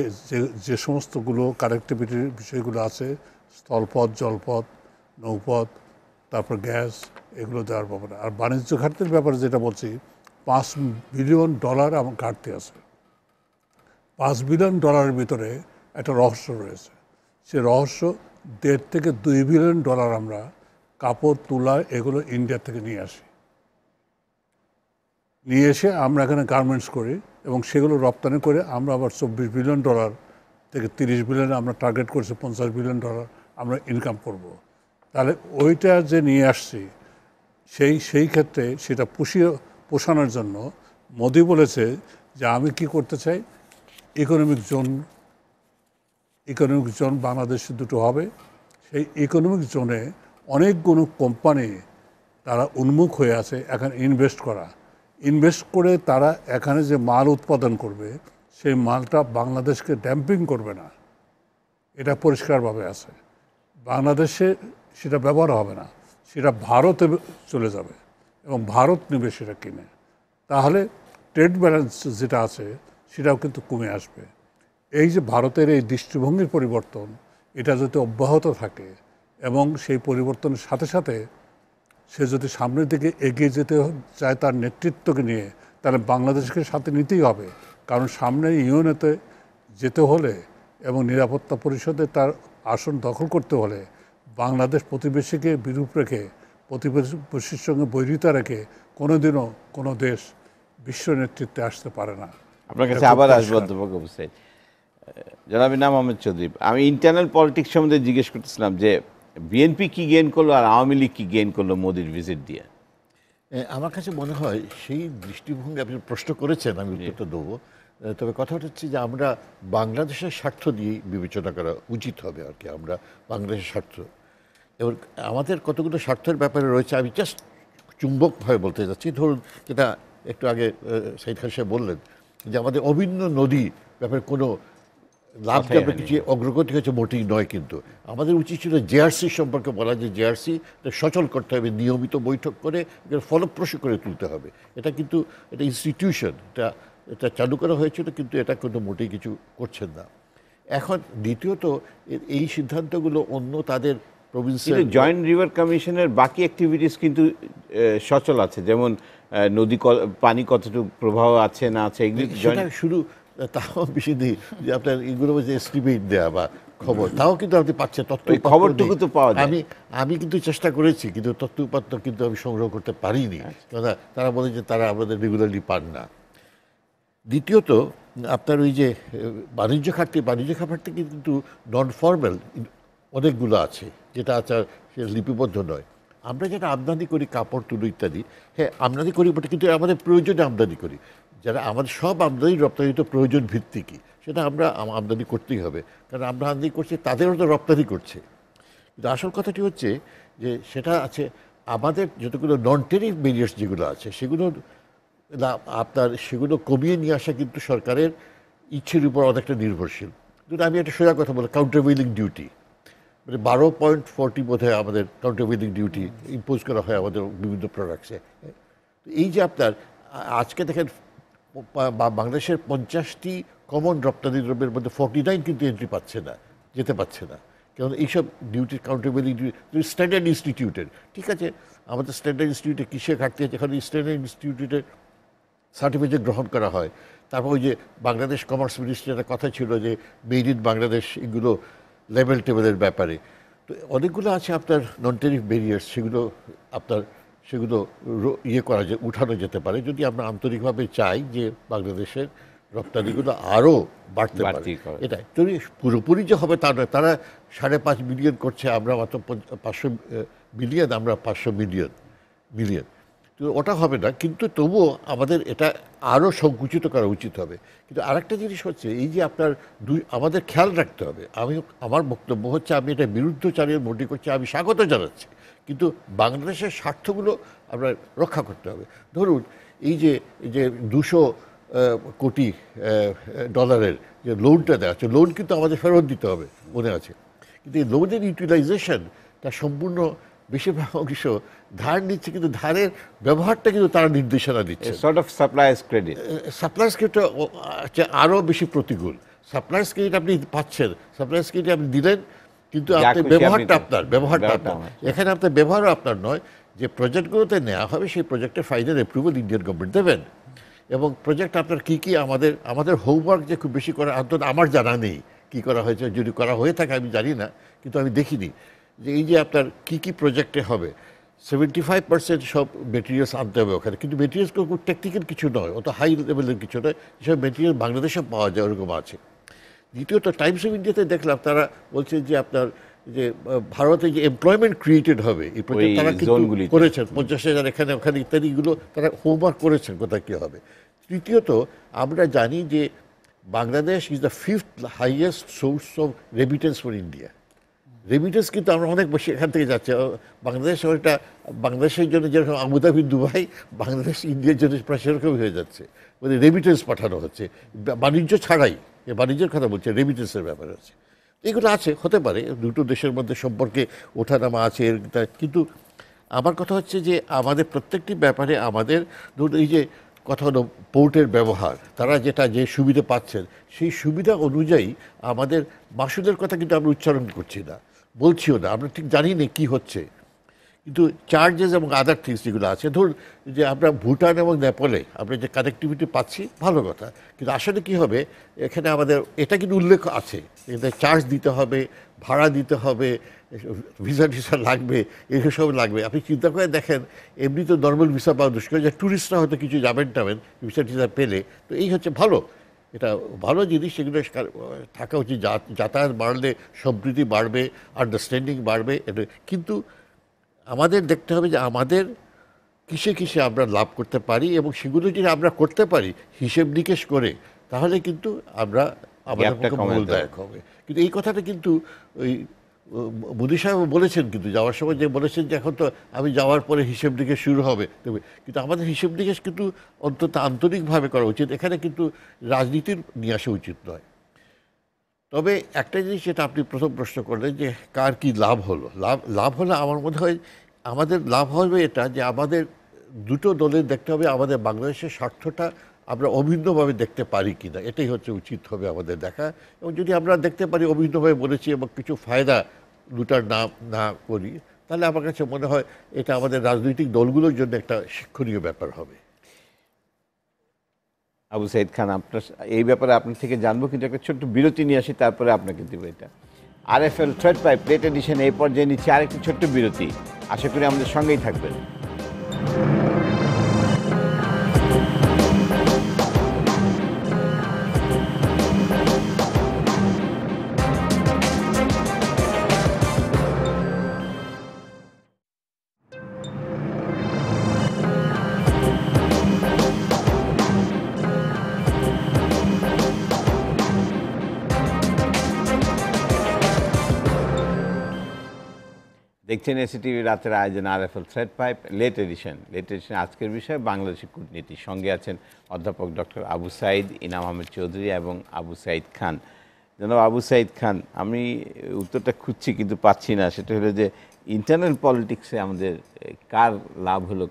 যে সমস্তগুলো কানেক্টিভিটির বিষয়গুলো আছে, স্থলপথ, জলপথ, নৌপথ, তারপর গ্যাস, এগুলো দেওয়ার ব্যাপারে। আর বাণিজ্য ঘাটতির ব্যাপারে যেটা বলছি, $5 বিলিয়ন আমার ঘাটতি আছে। $5 বিলিয়ন ভিতরে একটা রহস্য রয়েছে। সে রহস্য $1.5 থেকে $2 বিলিয়ন আমরা কাপড়, তুলা এগুলো ইন্ডিয়া থেকে নিয়ে এসে আমরা এখানে গার্মেন্টস করি, এবং সেগুলো রপ্তানি করে আমরা আবার $24 বিলিয়ন থেকে $30 বিলিয়ন আমরা টার্গেট করছি, $50 বিলিয়ন আমরা ইনকাম করব। তাহলে ওইটা যে নিয়ে আসছি সেই ক্ষেত্রে সেটা পোষানোর জন্য মোদি বলেছে যে আমি কি করতে চাই, ইকোনমিক জোন বাংলাদেশে 2টো হবে। সেই ইকোনমিক জোনে অনেকগুলো কোম্পানি তারা উন্মুখ হয়ে আছে এখানে ইনভেস্ট করে তারা এখানে যে মাল উৎপাদন করবে সেই মালটা বাংলাদেশকে ড্যাম্পিং করবে না, এটা পরিষ্কারভাবে আছে। বাংলাদেশে সেটা ব্যবহার হবে না, সেটা ভারতে চলে যাবে এবং ভারত নেবে সেটা কিনে। তাহলে ট্রেড ব্যালেন্স যেটা আছে সেটাও কিন্তু কমে আসবে। এই যে ভারতের এই দৃষ্টিভঙ্গির পরিবর্তন, এটা যদি অব্যাহত থাকে এবং সেই পরিবর্তনের সাথে সাথে সে যদি সামনের দিকে এগিয়ে যেতে চায় তার নেতৃত্বকে নিয়ে, তাহলে বাংলাদেশকে সাথে নিতেই হবে। কারণ সামনে ইউএনএতে যেতে হলে এবং নিরাপত্তা পরিষদে তার আসন দখল করতে হলে বাংলাদেশ প্রতিবেশীকে বিরূপ রেখে, প্রতিবেশীর সঙ্গে বৈরিতা রেখে কোনোদিনও কোনো দেশ বিশ্ব নেতৃত্বে আসতে পারে না। আপনার কাছে আবার আসবো অধ্যাপক আবু সাঈদ। জনাব ইনাম আহমেদ চৌধুরী, আমি ইন্টারনাল পলিটিক্স সম্বন্ধে জিজ্ঞেস করতেছিলাম যে বিএনপি কি গেইন করলো আর আওয়ামী লীগ কি গেইন করলো মোদির ভিজিট দিয়ে? আমার কাছে মনে হয় সেই দৃষ্টিভঙ্গি আপনি প্রশ্ন করেছেন, আমি উত্তরটা দেবো। তবে কথাটা হচ্ছে যে আমরা বাংলাদেশের স্বার্থ দিয়েই বিবেচনা করা উচিত হবে আর কি। আমরা বাংলাদেশের স্বার্থ এবং আমাদের কতগুলো স্বার্থের ব্যাপারে রয়েছে। আমি জাস্ট চুম্বকভাবে বলতে যাচ্ছি, ধরুন যেটা একটু আগে সাইদ খান সাহেব বললেন যে আমাদের অভিন্ন নদী ব্যাপারে কোনো লাভজনক কিছু অগ্রগতি হচ্ছে মোটেই নয়। কিন্তু আমাদের উচিত ছিল জেআরসি সম্পর্কে বলা, যে জেআরসি সচল করতে হবে, নিয়মিত বৈঠক করে ফলপ্রসূ করে তুলতে হবে। এটা কিন্তু এটা ইনস্টিটিউশন, এটা চালু করা হয়েছিল, কিন্তু এটা কিন্তু মোটেই কিছু করছেন না এখন। দ্বিতীয়ত এই সিদ্ধান্তগুলো অন্য তাদের প্রভিন্সিয়াল জয়েন্ট রিভার কমিশনের বাকি অ্যাক্টিভিটিস কিন্তু সচল আছে, যেমন নদী পানি কতটুকু প্রবাহ আছে না আছে সেটা শুরু, তাও বেশি দিই যে আপনার এগুলো যে এস্টিমেট দেওয়া বা খবর, তাও কিন্তু আপনি পাচ্ছেন তথ্য, খবরটুকু তো পাওয়া যায়। আমি কিন্তু চেষ্টা করেছি, কিন্তু তথ্য উপাত্ত কিন্তু আমি সংগ্রহ করতে পারিনি। তারা বলে যে তারা আমাদের রেগুলারলি পান না। দ্বিতীয়ত আপনার ওই যে বাণিজ্য খাতে কিন্তু নন ফর্মাল অনেকগুলো আছে, যেটা আচার সে লিপিবদ্ধ নয়। আমরা যেটা আমদানি করি, কাপড় তুলো ইত্যাদি, হ্যাঁ আমদানি করি বটে, কিন্তু আমাদের প্রয়োজনে আমদানি করি। যারা আমাদের সব আমদানি রপ্তানি তো প্রয়োজন ভিত্তিকই, সেটা আমরা আমদানি করতেই হবে, কারণ আমরা আমদানি করছি, তাদেরও তো রপ্তানি করছে। কিন্তু আসল কথাটি হচ্ছে যে সেটা আছে আমাদের যতগুলো নন টেরিফ ব্যারিয়ার্স যেগুলো আছে সেগুলো কমিয়ে নিয়ে আসা কিন্তু সরকারের ইচ্ছের উপর অনেকটা নির্ভরশীল। কিন্তু আমি একটা সোজা কথা বলি, কাউন্টারভেইলিং ডিউটি, মানে 12.40 বোধহয় আমাদের কাউন্টারভেইলিং ডিউটি ইম্পোজ করা হয় আমাদের বিভিন্ন প্রোডাক্টসে। এই যে আপনার আজকে দেখেন বাংলাদেশের 50টি কমন রপ্তানি দ্রব্যের মধ্যে 49 কিন্তু এন্ট্রি পাচ্ছে না, যেতে পারছে না। কারণ এইসব ডিউটির কাউন্টারভেইলিং ডিউটি স্ট্যান্ডার্ড ইনস্টিটিউটের, ঠিক আছে, আমাদের স্ট্যান্ডার্ড ইনস্টিটিউটে কিসে ঘাটতি আছে, এখানে স্ট্যান্ডার্ড ইনস্টিটিউটের সার্টিফিকেট গ্রহণ করা হয়। তারপর ওই যে বাংলাদেশ কমার্স মিনিস্ট্রির কথা ছিল যে মেড ইন বাংলাদেশ, এগুলো লেভেল টেবিলের ব্যাপারে। তো অনেকগুলো আছে আপনার নন টেরিফ ব্যারিয়ার্স, সেগুলো উঠানো যেতে পারে যদি আমরা আন্তরিকভাবে চাই যে বাংলাদেশের রপ্তানিগুলো আরও বাড়তে পারে। এটা যদি পুরোপুরি যে হবে তা নয়, তারা 5.5 মিলিয়ন করছে, আমরা মাত্র 500 মিলিয়ন, আমরা 500 মিলিয়ন, তো ওটা হবে না। কিন্তু তবুও আমাদের এটা আরও সংকুচিত করা উচিত হবে। কিন্তু আরেকটা জিনিস হচ্ছে এই যে আপনার আমাদের খেয়াল রাখতে হবে। আমার বক্তব্য হচ্ছে, আমি এটা বিরুদ্ধচারীর মনে করছি, আমি স্বাগত জানাচ্ছি, কিন্তু বাংলাদেশের স্বার্থগুলো আমরা রক্ষা করতে হবে। ধরুন এই যে 200 কোটি ডলারের যে লোনটা দেওয়া আছে, লোন কিন্তু আমাদের ফেরত দিতে হবে, মনে আছে। কিন্তু এই লোনের ইউটিলাইজেশন তার সম্পূর্ণ বেশিরভাগ অংশ ধার নিচ্ছে, কিন্তু ধারের ব্যবহারটা কিন্তু তারা নির্দেশনা দিচ্ছে। Sort of suppliers credit. Suppliers credit আরও বেশি প্রতিকূল। সাপ্লায়ার্স ক্রেডিট আপনি পাচ্ছেন, সাপ্লায়ার্স ক্রেডিট আপনি দিলেন, কিন্তু আপনার ব্যবহারটা আপনার এখানে আপনার ব্যবহারও আপনার নয়। যে প্রজেক্টগুলোতে নেওয়া হবে সেই প্রজেক্টের ফাইনাল অ্যাপ্রুভাল ইন্ডিয়ান গভর্নমেন্ট দেবেন। এবং প্রজেক্ট আপনার কী কী আমাদের হোমওয়ার্ক যে খুব বেশি করা, অন্তত আমার জানা নেই কী করা হয়েছে, যদি করা হয়ে থাকে আমি জানি না, কিন্তু আমি দেখিনি যে এই যে আপনার কী কী প্রজেক্টে হবে। 75% সব মেটেরিয়ালস আনতে হবে ওখানে, কিন্তু মেটেরিয়ালসগুলো খুব টেকনিক্যাল কিছু নয়, অত হাই লেভেলের কিছু নয়, যেসব মেটেরিয়াল বাংলাদেশে পাওয়া যায় ওরকম আছে। দ্বিতীয়ত টাইমস অফ ইন্ডিয়াতে দেখলাম তারা বলছে যে আপনার যে ভারতে যে এমপ্লয়মেন্ট ক্রিয়েটেড হবে এই প্রজেক্ট তারা কিন্তু করেছেন, 50,000 এখানে ওখানে ইত্যাদিগুলো তারা হোমওয়ার্ক করেছেন কোথায় কী হবে। তৃতীয়ত আমরা জানি যে Bangladesh is the 5th highest source of remittance for India. Remittance কিন্তু আমরা অনেক বেশি এখান থেকে যাচ্ছে। বাংলাদেশ ওইটা বাংলাদেশের জন্য যেরকম আবুধাবি দুবাই, বাংলাদেশ ইন্ডিয়ার জন্য প্রায় সেরকমই হয়ে যাচ্ছে, মানে রেমিটেন্স পাঠানো হচ্ছে বাণিজ্য ছাড়াই। বাণিজ্যের কথা বলছে, রেমিটেন্সের ব্যাপার আছে, এগুলো আছে, হতে পারে দুটো দেশের মধ্যে সম্পর্কে ওঠানামা আছে। কিন্তু আমার কথা হচ্ছে যে আমাদের প্রত্যেকটি ব্যাপারে আমাদের ধরুন এই যে কথা হলো পোর্টের ব্যবহার, তারা যে সুবিধা পাচ্ছেন সেই সুবিধা অনুযায়ী আমাদের মাসুলের কথা কিন্তু আমরা উচ্চারণ করছি না, বলছিও না, আমরা ঠিক জানি না কী হচ্ছে। কিন্তু চার্জেস এবং আদার থিংস যেগুলো আছে, ধরুন যে আমরা ভুটান এবং নেপালে আমরা যে কানেক্টিভিটি পাচ্ছি ভালো কথা, কিন্তু আসলে কী হবে এখানে আমাদের এটা কিন্তু উল্লেখ আছে, এখানে চার্জ দিতে হবে, ভাড়া দিতে হবে, ভিসা টিসা লাগবে, এগুলো সব লাগবে। আপনি চিন্তা করে দেখেন, এমনি তো নর্মাল ভিসা পাওয়া দুষ্কর, যে ট্যুরিস্টরা হয়তো কিছু যাবেন টাবেন ভিসা টিসা পেলে, তো এই হচ্ছে ভালো, এটা ভালো জিনিস, সেগুলো থাকা উচিত। যাতায়াত বাড়লে সম্প্রীতি বাড়বে, আন্ডারস্ট্যান্ডিং বাড়বে, এটা কিন্তু আমাদের দেখতে হবে যে আমাদের কিসে কিসে আমরা লাভ করতে পারি, এবং সেগুলো যদি আমরা করতে পারি হিসেব নিকেশ করে, তাহলে কিন্তু আমরা আমাদের পক্ষে মঙ্গলদায়ক হবে। কিন্তু এই কথাটা কিন্তু ওই মোদী সাহেব বলেছেন, কিন্তু যাওয়ার সময় যে বলেছেন যে এখন তো আমি যাওয়ার পরে হিসেব নিকেশ শুরু হবে, কিন্তু আমাদের হিসেব নিকেশ কিন্তু অন্তত আন্তরিকভাবে করা উচিত, এখানে কিন্তু রাজনীতির নিয়ে আসা উচিত নয়। তবে একটা জিনিস যেটা আপনি প্রথম প্রশ্ন করলেন যে কার কি লাভ হলো, লাভ হলে আমার মনে হয় আমাদের লাভ হবে এটা যে আমাদের দুটো দলের দেখতে হবে আমাদের বাংলাদেশের স্বার্থটা আমরা অভিন্নভাবে দেখতে পারি কিনা, এটাই হচ্ছে উচিত হবে আমাদের দেখা। এবং যদি আমরা দেখতে পারি অভিন্নভাবে বলেছি এবং কিছু ফায়দা দুটার না করি, তাহলে আমার কাছে মনে হয় এটা আমাদের রাজনৈতিক দলগুলোর জন্য একটা শিক্ষণীয় ব্যাপার হবে। আবু সাইদ খান, আপনার এই ব্যাপারে আপনার থেকে জানবো, কিন্তু একটা ছোট্ট বিরতি নিয়ে আসি, তারপরে আপনাকে দেবো এটা। RFL third pipe plate edition এই পর্যায়ে নিচ্ছে আরেকটি ছোট্ট বিরতি, আশা করি আমাদের সঙ্গেই থাকবেন। দেখছেন এসিটিভি রাতের আয়োজন RFL thread pipe late edition. আজকের বিষয় বাংলাদেশের কূটনীতি। সঙ্গে আছেন অধ্যাপক ডক্টর আবু সাইদ, ইনাম আহমেদ চৌধুরী এবং আবু সাইদ খান। জনাব আবু সাইদ খান, আমি উত্তরটা খুঁজছি কিন্তু পাচ্ছি না, সেটা হলো যে ইন্টারনাল পলিটিক্সে আমাদের কার লাভ হলো,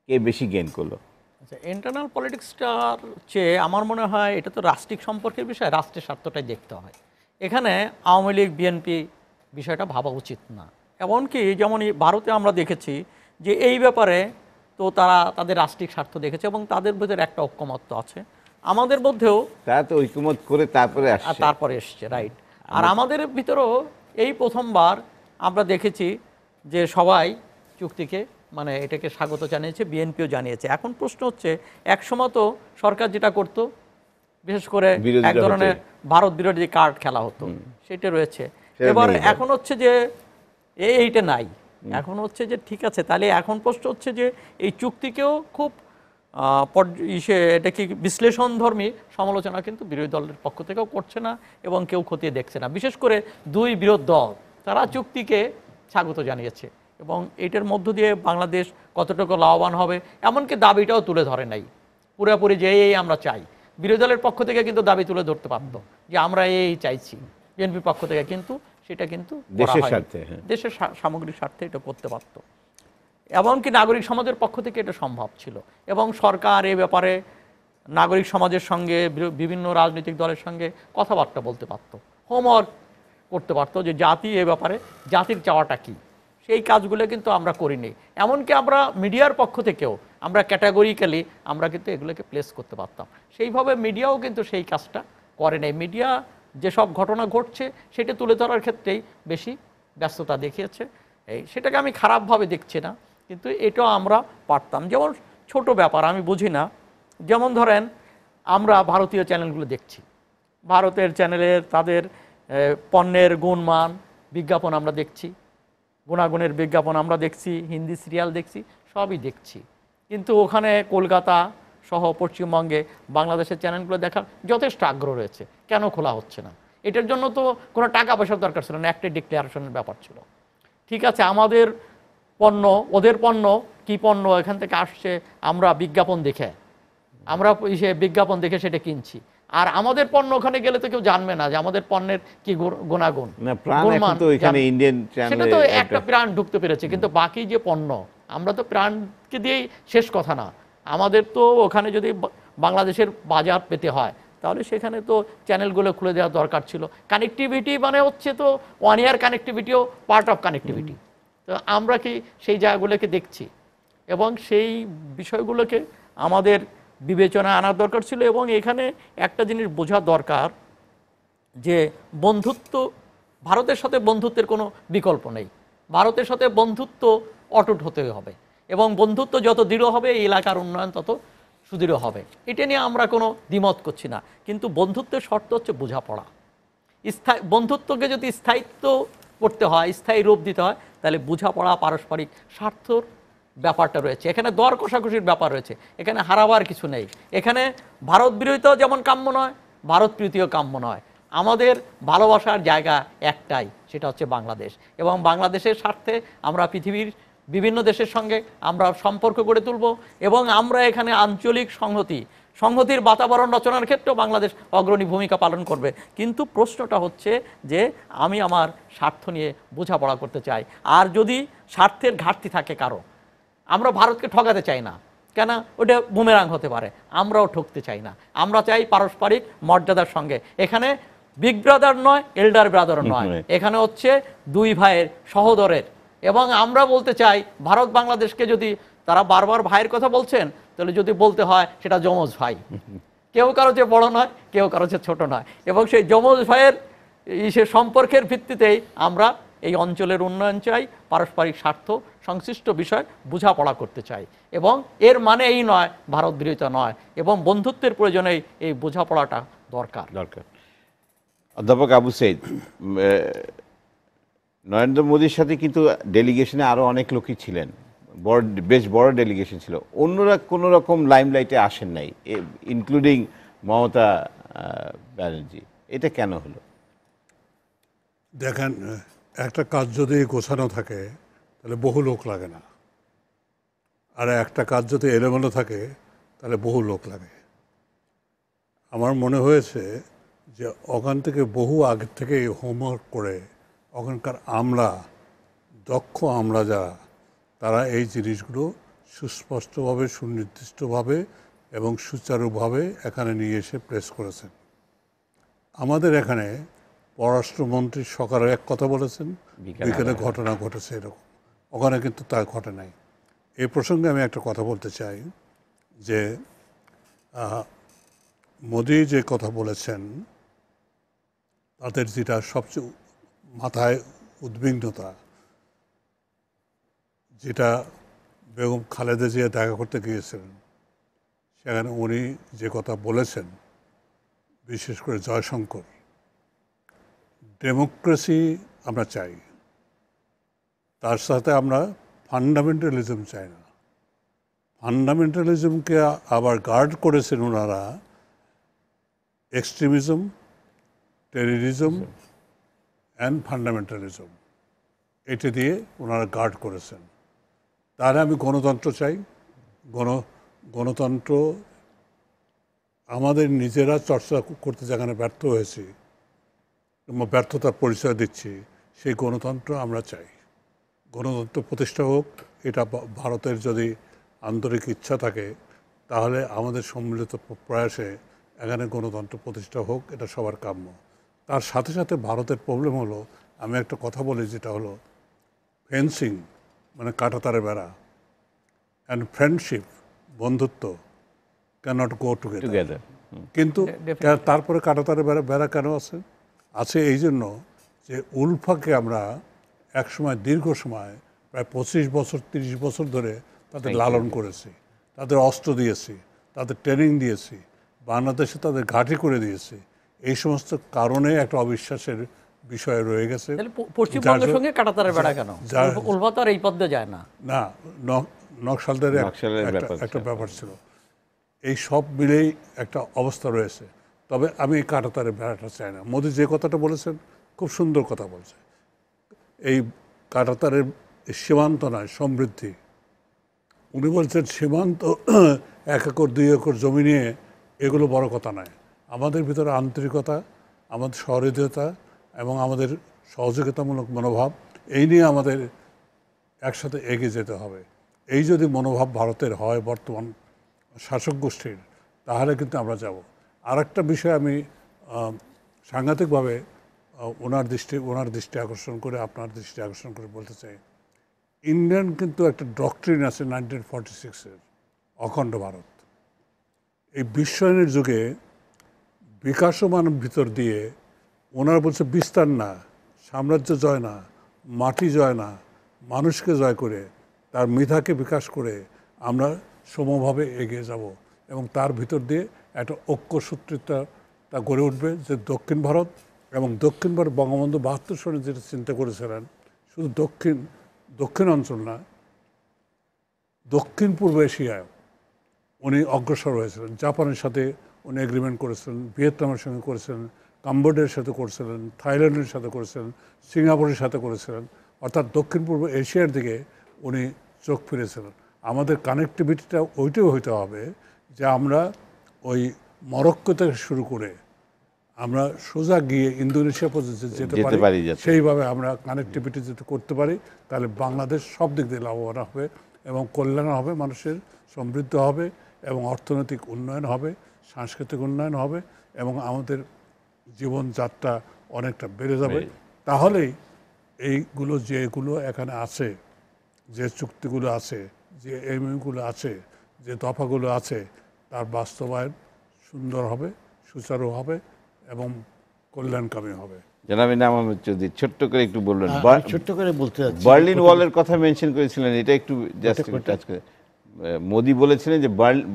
কে বেশি গেইন করলো? আচ্ছা, ইন্টারনাল পলিটিক্সটার চেয়ে আমার মনে হয় এটা তো রাষ্ট্রিক সম্পর্কের বিষয়, রাষ্ট্রের স্বার্থটাই দেখতে হয়। এখানে আওয়ামী লীগ বিএনপি বিষয়টা ভাবা উচিত না। এমনকি যেমন ভারতে আমরা দেখেছি যে এই ব্যাপারে তো তারা তাদের রাষ্ট্রিক স্বার্থ দেখেছে এবং তাদের ভিতরে একটা ঐক্যমত্য আছে, আমাদের মধ্যেও তারা তো ঐক্যমত করে তারপরে এসছে, রাইট। আর আমাদের ভিতরেও এই প্রথমবার আমরা দেখেছি যে সবাই চুক্তিকে মানে এটাকে স্বাগত জানিয়েছে, বিএনপিও জানিয়েছে। এখন প্রশ্ন হচ্ছে, একসময় তো সরকার যেটা করত, বিশেষ করে এক ধরনের ভারত বিরোধী কার্ড খেলা হতো, সেটা রয়েছে। এবার এখন হচ্ছে যে এইটা নাই, এখন হচ্ছে যে ঠিক আছে, তাহলে এখন প্রশ্ন হচ্ছে যে এই চুক্তিকেও খুব এটা কি বিশ্লেষণধর্মী সমালোচনা কিন্তু বিরোধী দলের পক্ষ থেকেও করছে না এবং কেউ খতিয়ে দেখছে না। বিশেষ করে দুই বিরোধী দল তারা চুক্তিকে স্বাগত জানিয়েছে এবং এটার মধ্য দিয়ে বাংলাদেশ কতটুকু লাভবান হবে এমনকি দাবিটাও তুলে ধরে নাই পুরোপুরি যে এই আমরা চাই। বিরোধী দলের পক্ষ থেকে কিন্তু দাবি তুলে ধরতে পারতো যে আমরা এই চাইছি, বিএনপির পক্ষ থেকে কিন্তু সেটা কিন্তু দেশের সামগ্রিক স্বার্থে এটা করতে পারত। এমনকি নাগরিক সমাজের পক্ষ থেকে এটা সম্ভব ছিল এবং সরকার এ ব্যাপারে নাগরিক সমাজের সঙ্গে বিভিন্ন রাজনৈতিক দলের সঙ্গে কথাবার্তা বলতে পারত, হোমওয়ার্ক করতে পারতো যে জাতি এ ব্যাপারে জাতির চাওয়াটা কী, সেই কাজগুলো কিন্তু আমরা করিনি। এমনকি আমরা মিডিয়ার পক্ষ থেকেও আমরা ক্যাটাগরিক্যালি আমরা কিন্তু এগুলোকে প্লেস করতে পারতাম, সেইভাবে মিডিয়াও কিন্তু সেই কাজটা করে নাই। মিডিয়া যেসব ঘটনা ঘটছে সেটা তুলে ধরার ক্ষেত্রেই বেশি ব্যস্ততা দেখিয়েছে, সেটাকে আমি খারাপভাবে দেখছি না, কিন্তু এটাও আমরা পারতাম। যেমন ছোট ব্যাপার আমি বুঝি না, যেমন ধরেন আমরা ভারতীয় চ্যানেলগুলো দেখছি, ভারতের চ্যানেলের তাদের পণ্যের গুণমান বিজ্ঞাপন আমরা দেখছি, গুণাগুণের বিজ্ঞাপন আমরা দেখছি, হিন্দি সিরিয়াল দেখছি, সবই দেখছি, কিন্তু ওখানে কলকাতা সহ পশ্চিমবঙ্গে বাংলাদেশের চ্যানেলগুলো দেখার যথেষ্ট আগ্রহ রয়েছে, কেন খোলা হচ্ছে না? এটার জন্য তো কোনো টাকা পয়সার দরকার ছিল না, একটা ডিক্লারেশনের ব্যাপার ছিল। ঠিক আছে, আমাদের পণ্য, ওদের পণ্য, কি পণ্য এখান থেকে আসছে আমরা বিজ্ঞাপন দেখে, আমরা বিজ্ঞাপন দেখে সেটা কিনছি। আর আমাদের পণ্য ওখানে গেলে তো কেউ জানবে না যে আমাদের পণ্যের কি গুণাগুণ, না প্রাণ এখন তো এখানে ইন্ডিয়ান সেটা তো একটা প্রাণ ঢুকতে পেরেছে। কিন্তু বাকি যে পণ্য, আমরা তো প্রাণকে দিয়েই শেষ কথা না, আমাদের তো ওখানে যদি বাংলাদেশের বাজার পেতে হয় তাহলে সেখানে তো চ্যানেলগুলো খুলে দেওয়া দরকার ছিল। কানেক্টিভিটি মানে হচ্ছে তো ওয়ান ইয়ার কানেক্টিভিটিও পার্ট অফ কানেক্টিভিটি। তো আমরা কি সেই জায়গাগুলোকে দেখছি এবং সেই বিষয়গুলোকে আমাদের বিবেচনায় আনার দরকার ছিল। এবং এখানে একটা জিনিস বোঝা দরকার যে বন্ধুত্ব, ভারতের সাথে বন্ধুত্বের কোনো বিকল্প নেই। ভারতের সাথে বন্ধুত্ব অটুট হতে হবে এবং বন্ধুত্ব যত দৃঢ় হবে এই এলাকার উন্নয়ন তত সুদৃঢ় হবে। এটা নিয়ে আমরা কোনো দ্বিমত করছি না, কিন্তু বন্ধুত্বের শর্ত হচ্ছে বোঝাপড়া। বন্ধুত্বকে যদি স্থায়িত্ব করতে হয়, স্থায়ী রূপ দিতে হয়, তাহলে বোঝাপড়া, পারস্পরিক স্বার্থর ব্যাপারটা রয়েছে, এখানে দর কষাকষির ব্যাপার রয়েছে, এখানে হারাবার কিছু নেই। এখানে ভারত বিরোধিতাও যেমন কাম্য নয়, ভারত প্রীতিও কাম্য নয়। আমাদের ভালোবাসার জায়গা একটাই, সেটা হচ্ছে বাংলাদেশ। এবং বাংলাদেশের স্বার্থে আমরা পৃথিবীর বিভিন্ন দেশের সঙ্গে আমরা সম্পর্ক গড়ে তুলব এবং আমরা এখানে আঞ্চলিক সংহতির বাতাবরণ রচনার ক্ষেত্রেও বাংলাদেশ অগ্রণী ভূমিকা পালন করবে। কিন্তু প্রশ্নটা হচ্ছে যে আমি আমার স্বার্থ নিয়ে বোঝাপড়া করতে চাই। আর যদি স্বার্থের ঘাটতি থাকে কারো, আমরা ভারতকে ঠকাতে চাই না, কেন, ওটা বুমেরাং হতে পারে, আমরাও ঠকতে চাই না। আমরা চাই পারস্পরিক মর্যাদার সঙ্গে। এখানে বিগ ব্রাদার নয়, এল্ডার ব্রাদার নয়, এখানে হচ্ছে দুই ভাইয়ের, সহোদরের। এবং আমরা বলতে চাই ভারত বাংলাদেশকে, যদি তারা বারবার ভাইয়ের কথা বলছেন, তাহলে যদি বলতে হয় সেটা যমজ ভাই, কেউ কারো চেয়ে বড় নয়, কেউ কারো চেয়ে ছোট নয়। এবং সেই যমজ ভাইয়ের সে সম্পর্কের ভিত্তিতেই আমরা এই অঞ্চলের উন্নয়ন চাই, পারস্পরিক স্বার্থ সংশ্লিষ্ট বিষয় বোঝাপড়া করতে চাই। এবং এর মানে এই নয় ভারত বিরোধিতা নয়, এবং বন্ধুত্বের প্রয়োজনেই এই বোঝাপড়াটা দরকার। অধ্যাপক আবু সঈদ, নরেন্দ্র মোদীর সাথে কিন্তু ডেলিগেশনে আরও অনেক লোকই ছিলেন, বেশ বড় ডেলিগেশন ছিল। অন্যরা কোনো রকম লাইমলাইটে আসেন নাই, ইনক্লুডিং মমতা ব্যানার্জি। এটা কেন হলো? দেখেন, একটা কাজ যদি গোছানো থাকে তাহলে বহু লোক লাগে না, আর একটা কাজ যদি এলোমেলো থাকে তাহলে বহু লোক লাগে। আমার মনে হয়েছে যে ওখান থেকে বহু আগে থেকে হোমওয়ার্ক করে ওখানকার দক্ষ আমরা যারা, তারা এই জিনিসগুলো সুস্পষ্টভাবে, সুনির্দিষ্টভাবে এবং সুচারুভাবে এখানে নিয়ে এসে প্রেস করেছেন। আমাদের এখানে পররাষ্ট্রমন্ত্রী সকালে এক কথা বলেছেন, বিকেলে ঘটনা ঘটেছে এরকম। ওখানে কিন্তু তা ঘটে নাই। এই প্রসঙ্গে আমি একটা কথা বলতে চাই যে মোদি যে কথা বলেছেন, তাদের যেটা সবচেয়ে মাথায় উদ্বিগ্নতা, যেটা বেগম খালেদা জিয়া দেখা করতে গিয়েছিলেন, সেখানে উনি যে কথা বলেছেন, বিশেষ করে জয়শঙ্কর, ডেমোক্রেসি আমরা চাই, তার সাথে আমরা ফান্ডামেন্টালিজম চাই না। ফান্ডামেন্টালিজমকে আবার গার্ড করেছেন ওনারা এক্সট্রিমিজম, টেররিজম অ্যান্ড ফান্ডামেন্টালিজম, এটা দিয়ে ওনারা গার্ড করেছেন। তাহলে আমি গণতন্ত্র চাই। গণতন্ত্র আমাদের নিজেরা চর্চা করতে যেখানে ব্যর্থ হয়েছি, ব্যর্থতার পরিচয় দিচ্ছি, সেই গণতন্ত্র আমরা চাই। গণতন্ত্র প্রতিষ্ঠা হোক, এটা ভারতের যদি আন্তরিক ইচ্ছা থাকে তাহলে আমাদের সম্মিলিত প্রয়াসে এখানে গণতন্ত্র প্রতিষ্ঠা হোক, এটা সবার কাম্য। তার সাথে সাথে ভারতের প্রবলেম হলো, আমি একটা কথা বলি, যেটা হলো ফেন্সিং, মানে কাঁটাতারে বেড়া, অ্যান্ড ফ্রেন্ডশিপ, বন্ধুত্ব ক্যানট গো টুগেদার। কিন্তু তারপরে কাঁটাতারে বেড়া কেন আছে এই জন্য যে উলফাকে আমরা একসময়, দীর্ঘ সময়, প্রায় 25 বছর 30 বছর ধরে তাদের লালন করেছি, তাদের অস্ত্র দিয়েছি, তাদের ট্রেনিং দিয়েছি, বাংলাদেশে তাদের ঘাঁটি করে দিয়েছি। এই সমস্ত কারণে একটা অবিশ্বাসের বিষয় রয়ে গেছে। পশ্চিমবঙ্গের সঙ্গে কাঁটাতারের বেড়া কেন? উলফা তো আর এই পথে যায় না। না, নকশালদের একটা ব্যাপার ছিল। এই সব মিলেই একটা অবস্থা রয়েছে। তবে আমি এই কাঁটাতারের বেড়াটা চাই না। মোদি যে কথাটা বলেছেন খুব সুন্দর কথা বলছে, এই কাঁটাতারের সীমান্ত নয় সমৃদ্ধি। উনি বলছেন সীমান্ত 1 একর 2 একর জমি নিয়ে এগুলো বড় কথা নয়, আমাদের ভিতরে আন্তরিকতা, আমাদের সহৃদয়তা এবং আমাদের সহযোগিতামূলক মনোভাব, এই নিয়ে আমাদের একসাথে এগিয়ে যেতে হবে। এই যদি মনোভাব ভারতের হয় বর্তমান শাসক গোষ্ঠীর, তাহলে কিন্তু আমরা যাব। আর একটা বিষয় আমি সাংঘাতিকভাবে ওনার দৃষ্টি আকর্ষণ করে, আপনার দৃষ্টি আকর্ষণ করে বলতে চাই, ইন্ডিয়ান কিন্তু একটা ডক্ট্রিন আছে 1946-এর, অখণ্ড ভারত। এই বিশ্বায়নের যুগে বিকাশমান ভিতর দিয়ে ওনারা বলছে বিস্তার না, সাম্রাজ্য জয় না, মাটি জয় না, মানুষকে জয় করে তার মেধাকে বিকাশ করে আমরা সমভাবে এগিয়ে যাব এবং তার ভিতর দিয়ে একটা ঐক্যসূত্রিতা তা গড়ে উঠবে। যে দক্ষিণ ভারত এবং দক্ষিণ ভারত বঙ্গবন্ধু 72 সনে যেটা চিন্তা করেছিলেন, শুধু দক্ষিণ অঞ্চল না, দক্ষিণ পূর্ব এশিয়ায় উনি অগ্রসর হয়েছিলেন। জাপানের সাথে উনি এগ্রিমেন্ট করেছিলেন, ভিয়েতনামের সঙ্গে করেছিলেন, কাম্বোডিয়ার সাথে করেছিলেন, থাইল্যান্ডের সাথে করেছিলেন, সিঙ্গাপুরের সাথে করেছিলেন। অর্থাৎ দক্ষিণ পূর্ব এশিয়ার দিকে উনি চোখ ফিরেছিলেন। আমাদের কানেক্টিভিটিটা ওইটাই হইতে হবে যে আমরা ওই মরক্কো থেকে শুরু করে আমরা সোজা গিয়ে ইন্দোনেশিয়া পর্যন্ত যেতে পারি, সেইভাবে আমরা কানেক্টিভিটি যদি করতে পারি, তাহলে বাংলাদেশ সব দিক দিয়ে লাভবান হবে এবং কল্যাণ হবে, মানুষের সমৃদ্ধ হবে এবং অর্থনৈতিক উন্নয়ন হবে, সাংস্কৃতিক উন্নয়ন হবে এবং আমাদের জীবনযাত্রা অনেকটা বেড়ে যাবে। তাহলেই এইগুলো যেগুলো এখানে আছে, যে চুক্তিগুলো আছে, যে এমইউগুলো আছে, যে দফাগুলো আছে, তার বাস্তবায়ন সুন্দর হবে, সুচারু হবে এবং কল্যাণকামী হবে। জনাব ইনাম আহমেদ চৌধুরী ছোট্ট করে একটু বলবেন। ছোট্ট করে বলতে চাচ্ছি, বার্লিন ওয়ালের কথা মেনশন করেছিলেন, এটা একটু জাস্ট টাচ করে। মোদি বলেছিলেন যে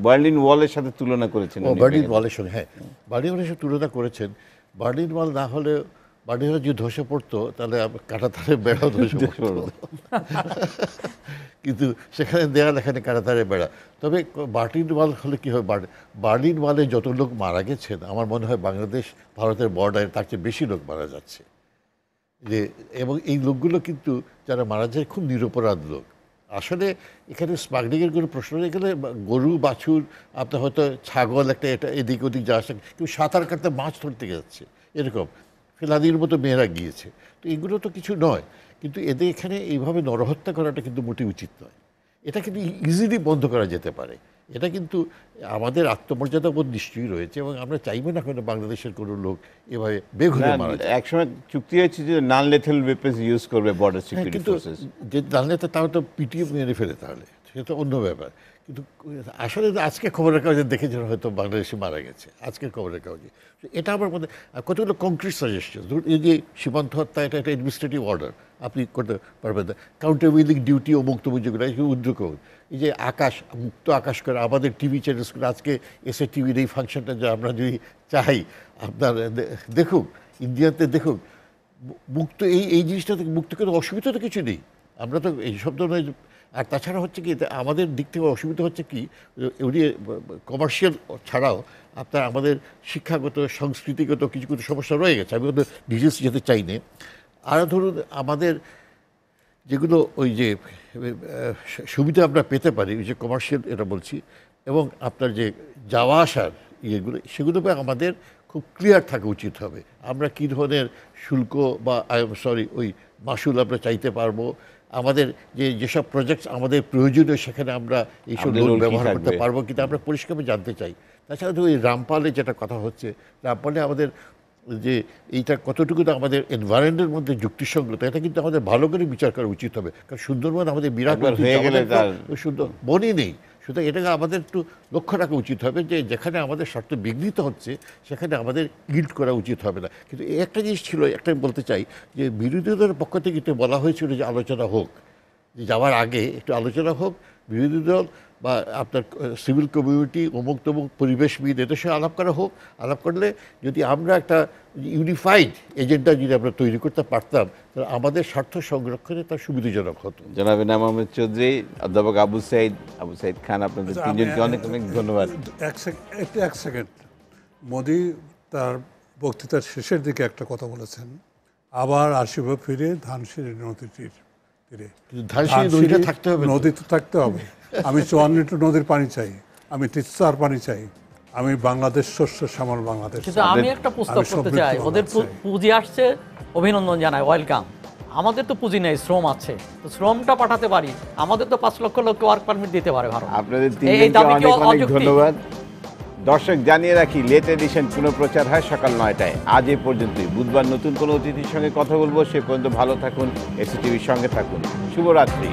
বার্লিন ওয়ালের সাথে তুলনা করেছেন। বার্লিন ওয়ালের সঙ্গে, হ্যাঁ, বার্লিন ওয়ালের সাথে তুলনা করেছেন। বার্লিন ওয়াল না হলে, বার্লিন ওয়াল যদি ধসে পড়তো তাহলে কাঁটাতারে বেড়াও ধসে পড়তো, কিন্তু সেখানে দেয়াল, এখানে কাঁটাতারে বেড়া। তবে বার্লিন ওয়াল হলে কী হবে, বার্লিন ওয়ালে যত লোক মারা গেছেন, আমার মনে হয় বাংলাদেশ ভারতের বর্ডারে তার চেয়ে বেশি লোক মারা যাচ্ছে। যে এবং এই লোকগুলো কিন্তু যারা মারা যায় খুব নিরপরাধ লোক। আসলে এখানে স্মাগলিংয়ের কোনো প্রশ্ন নেই। এখানে গরু বাছুর, আপনার হয়তো ছাগল একটা এটা এদিক ওদিক যা আসে, কেউ সাঁতার কাটতে মাছ ধরতে যাচ্ছে, এরকম ফেলাদির মতো মেয়েরা গিয়েছে। তো এগুলো তো কিছু নয়, কিন্তু এদের এখানে এইভাবে নরহত্যা করাটা কিন্তু মোটেই উচিত নয়। এটা কিন্তু ইজিলি বন্ধ করা যেতে পারে। এটা কিন্তু আমাদের আত্মমর্যাদা বোধ নিশ্চয়ই রয়েছে এবং আমরা চাইবো না কোনো বাংলাদেশের কোনো লোক এভাবে বেঘুরে মারা যায়। একসময় চুক্তি হয়েছে যে নন লেথাল ওয়েপন্স ইউজ করবে বর্ডার সিকিউরিটি ফোর্সেস, যে জানলে তো তাও তো পিটিয়ে মেরে ফেলে, তাহলে সেটা অন্য ব্যাপার। কিন্তু আসলে আজকে খবরের কাগজে দেখেছেন হয়তো বাংলাদেশে মারা গেছে, আজকের খবরের কাগজে। এটা আমার মধ্যে কতগুলো কংক্রিট সাজেশন। ধরুন এই যে সীমান্ত হত্যা, এটা একটা অ্যাডমিনিস্ট্রেটিভ অর্ডার, আপনি করতে পারবেন না। কাউন্টার উইলিং ডিউটি ও মুক্তবুদ্ধ যেগুলো উদ্যোগ, এই যে আকাশ, মুক্ত আকাশ করে আমাদের টিভি চ্যানেলসগুলো, আজকে এসে টিভির এই ফাংশনটা যে আমরা যদি চাই, আপনার দেখুক, ইন্ডিয়াতে দেখুক, মুক্ত এই জিনিসটা থেকে মুক্ত করে অসুবিধা তো কিছু নেই। আমরা তো এই সব ধরনের, আর তাছাড়া হচ্ছে কি আমাদের দিক থেকে অসুবিধা হচ্ছে কি, এমনি কমার্শিয়াল ছাড়াও আপনার আমাদের শিক্ষাগত সংস্কৃতিগত কিছু কিছু সমস্যা রয়ে গেছে। আমি ওদের ডিটেলস যেতে চাই না। আর ধরুন আমাদের যেগুলো ওই যে সুবিধা আমরা পেতে পারি, ওই যে কমার্শিয়াল এটা বলছি, এবং আপনার যে যাওয়া আসার ইয়েগুলো, সেগুলো আমাদের খুব ক্লিয়ার থাকা উচিত হবে। আমরা কী ধরনের শুল্ক বা ওই মাসুল আমরা চাইতে পারবো, আমাদের যেসব প্রজেক্টস আমাদের প্রয়োজনীয় সেখানে আমরা এইসব লোন ব্যবহার করতে পারবো, কিন্তু আমরা পরিষ্কারভাবে জানতে চাই। তাছাড়া তো ওই রামপালে যেটা কথা হচ্ছে, রামপালে আমাদের যে এইটা কতটুকু আমাদের এনভায়রনমেন্টের মধ্যে যুক্তিসঙ্গত, এটা কিন্তু আমাদের ভালো করে বিচার করা উচিত হবে। কারণ সুন্দরবন আমাদের বিরাট সুন্দর বনই নেই, সুতরাং এটাকে আমাদের একটু লক্ষ্য রাখা উচিত হবে যে যেখানে আমাদের স্বার্থ বিঘ্নিত হচ্ছে সেখানে আমাদের গিল্ড করা উচিত হবে না। কিন্তু একটা জিনিস ছিল, একটা বলতে চাই, যে বিরোধীদের পক্ষ থেকে বলা হয়েছিল যে আলোচনা হোক, যে যাওয়ার আগে একটু আলোচনা হোক, বিরোধী দল বা আপনার সিভিল কমিউনিটি, অমুক তমুক পরিবেশবিদ, এদের সঙ্গে আলাপ করা হোক। আলাপ করলে যদি আমরা একটা ইউনিফাইড এজেন্ডা যদি আমরা তৈরি করতে পারতাম, তাহলে আমাদের স্বার্থ সংরক্ষণে তার সুবিধাজনক হতো। জনাব ইনাম আহমেদ চৌধুরী, অধ্যাপক আবু সাইদ খান, আপনাদের তিনজনকে অনেক অনেক ধন্যবাদ। এক সেকেন্ড, মোদি তার বক্তৃতার শেষের দিকে একটা কথা বলেছেন, আবার আসিব ফিরে ধানসিঁড়ি নদীটির তীরে। কিন্তু ধানসিঁড়ি নদীটা থাকতে হবে তো। নদী তো থাকতে হবে। আমি 54 নদীর পানি চাই, আমি তিস্তার পানি চাই, আমি বাংলাদেশ শস্য শ্যামল বাংলাদেশ কিন্তু চাই। আমি একটা প্রস্তাব আমি করতে সমৃদ্ধ চাই, ওদের বাংলাদেশ চাই। পুঁজি আসছে, অভিনন্দন জানাই, ওয়েলকাম। আমাদের তো পুঁজি নেই, শ্রম আছে, তো শ্রমটা পাঠাতে পারি। আমাদের তো 5 লক্ষ লোককে ওয়ার্ক পারমিট দিতে পারে ভারত। আপনাদের এই তিনজনকে দাবি কি অনেক অনেক অযৌক্তিক? ধন্যবাদ। দর্শক জানিয়ে রাখি, লেট এডিশন পুনঃপ্রচার হয় সকাল 9টায়। আজ এই পর্যন্তই। বুধবার নতুন কোনো অতিথির সঙ্গে কথা বলবো। সে পর্যন্ত ভালো থাকুন, এসিটিভির সঙ্গে থাকুন। শুভরাত্রি।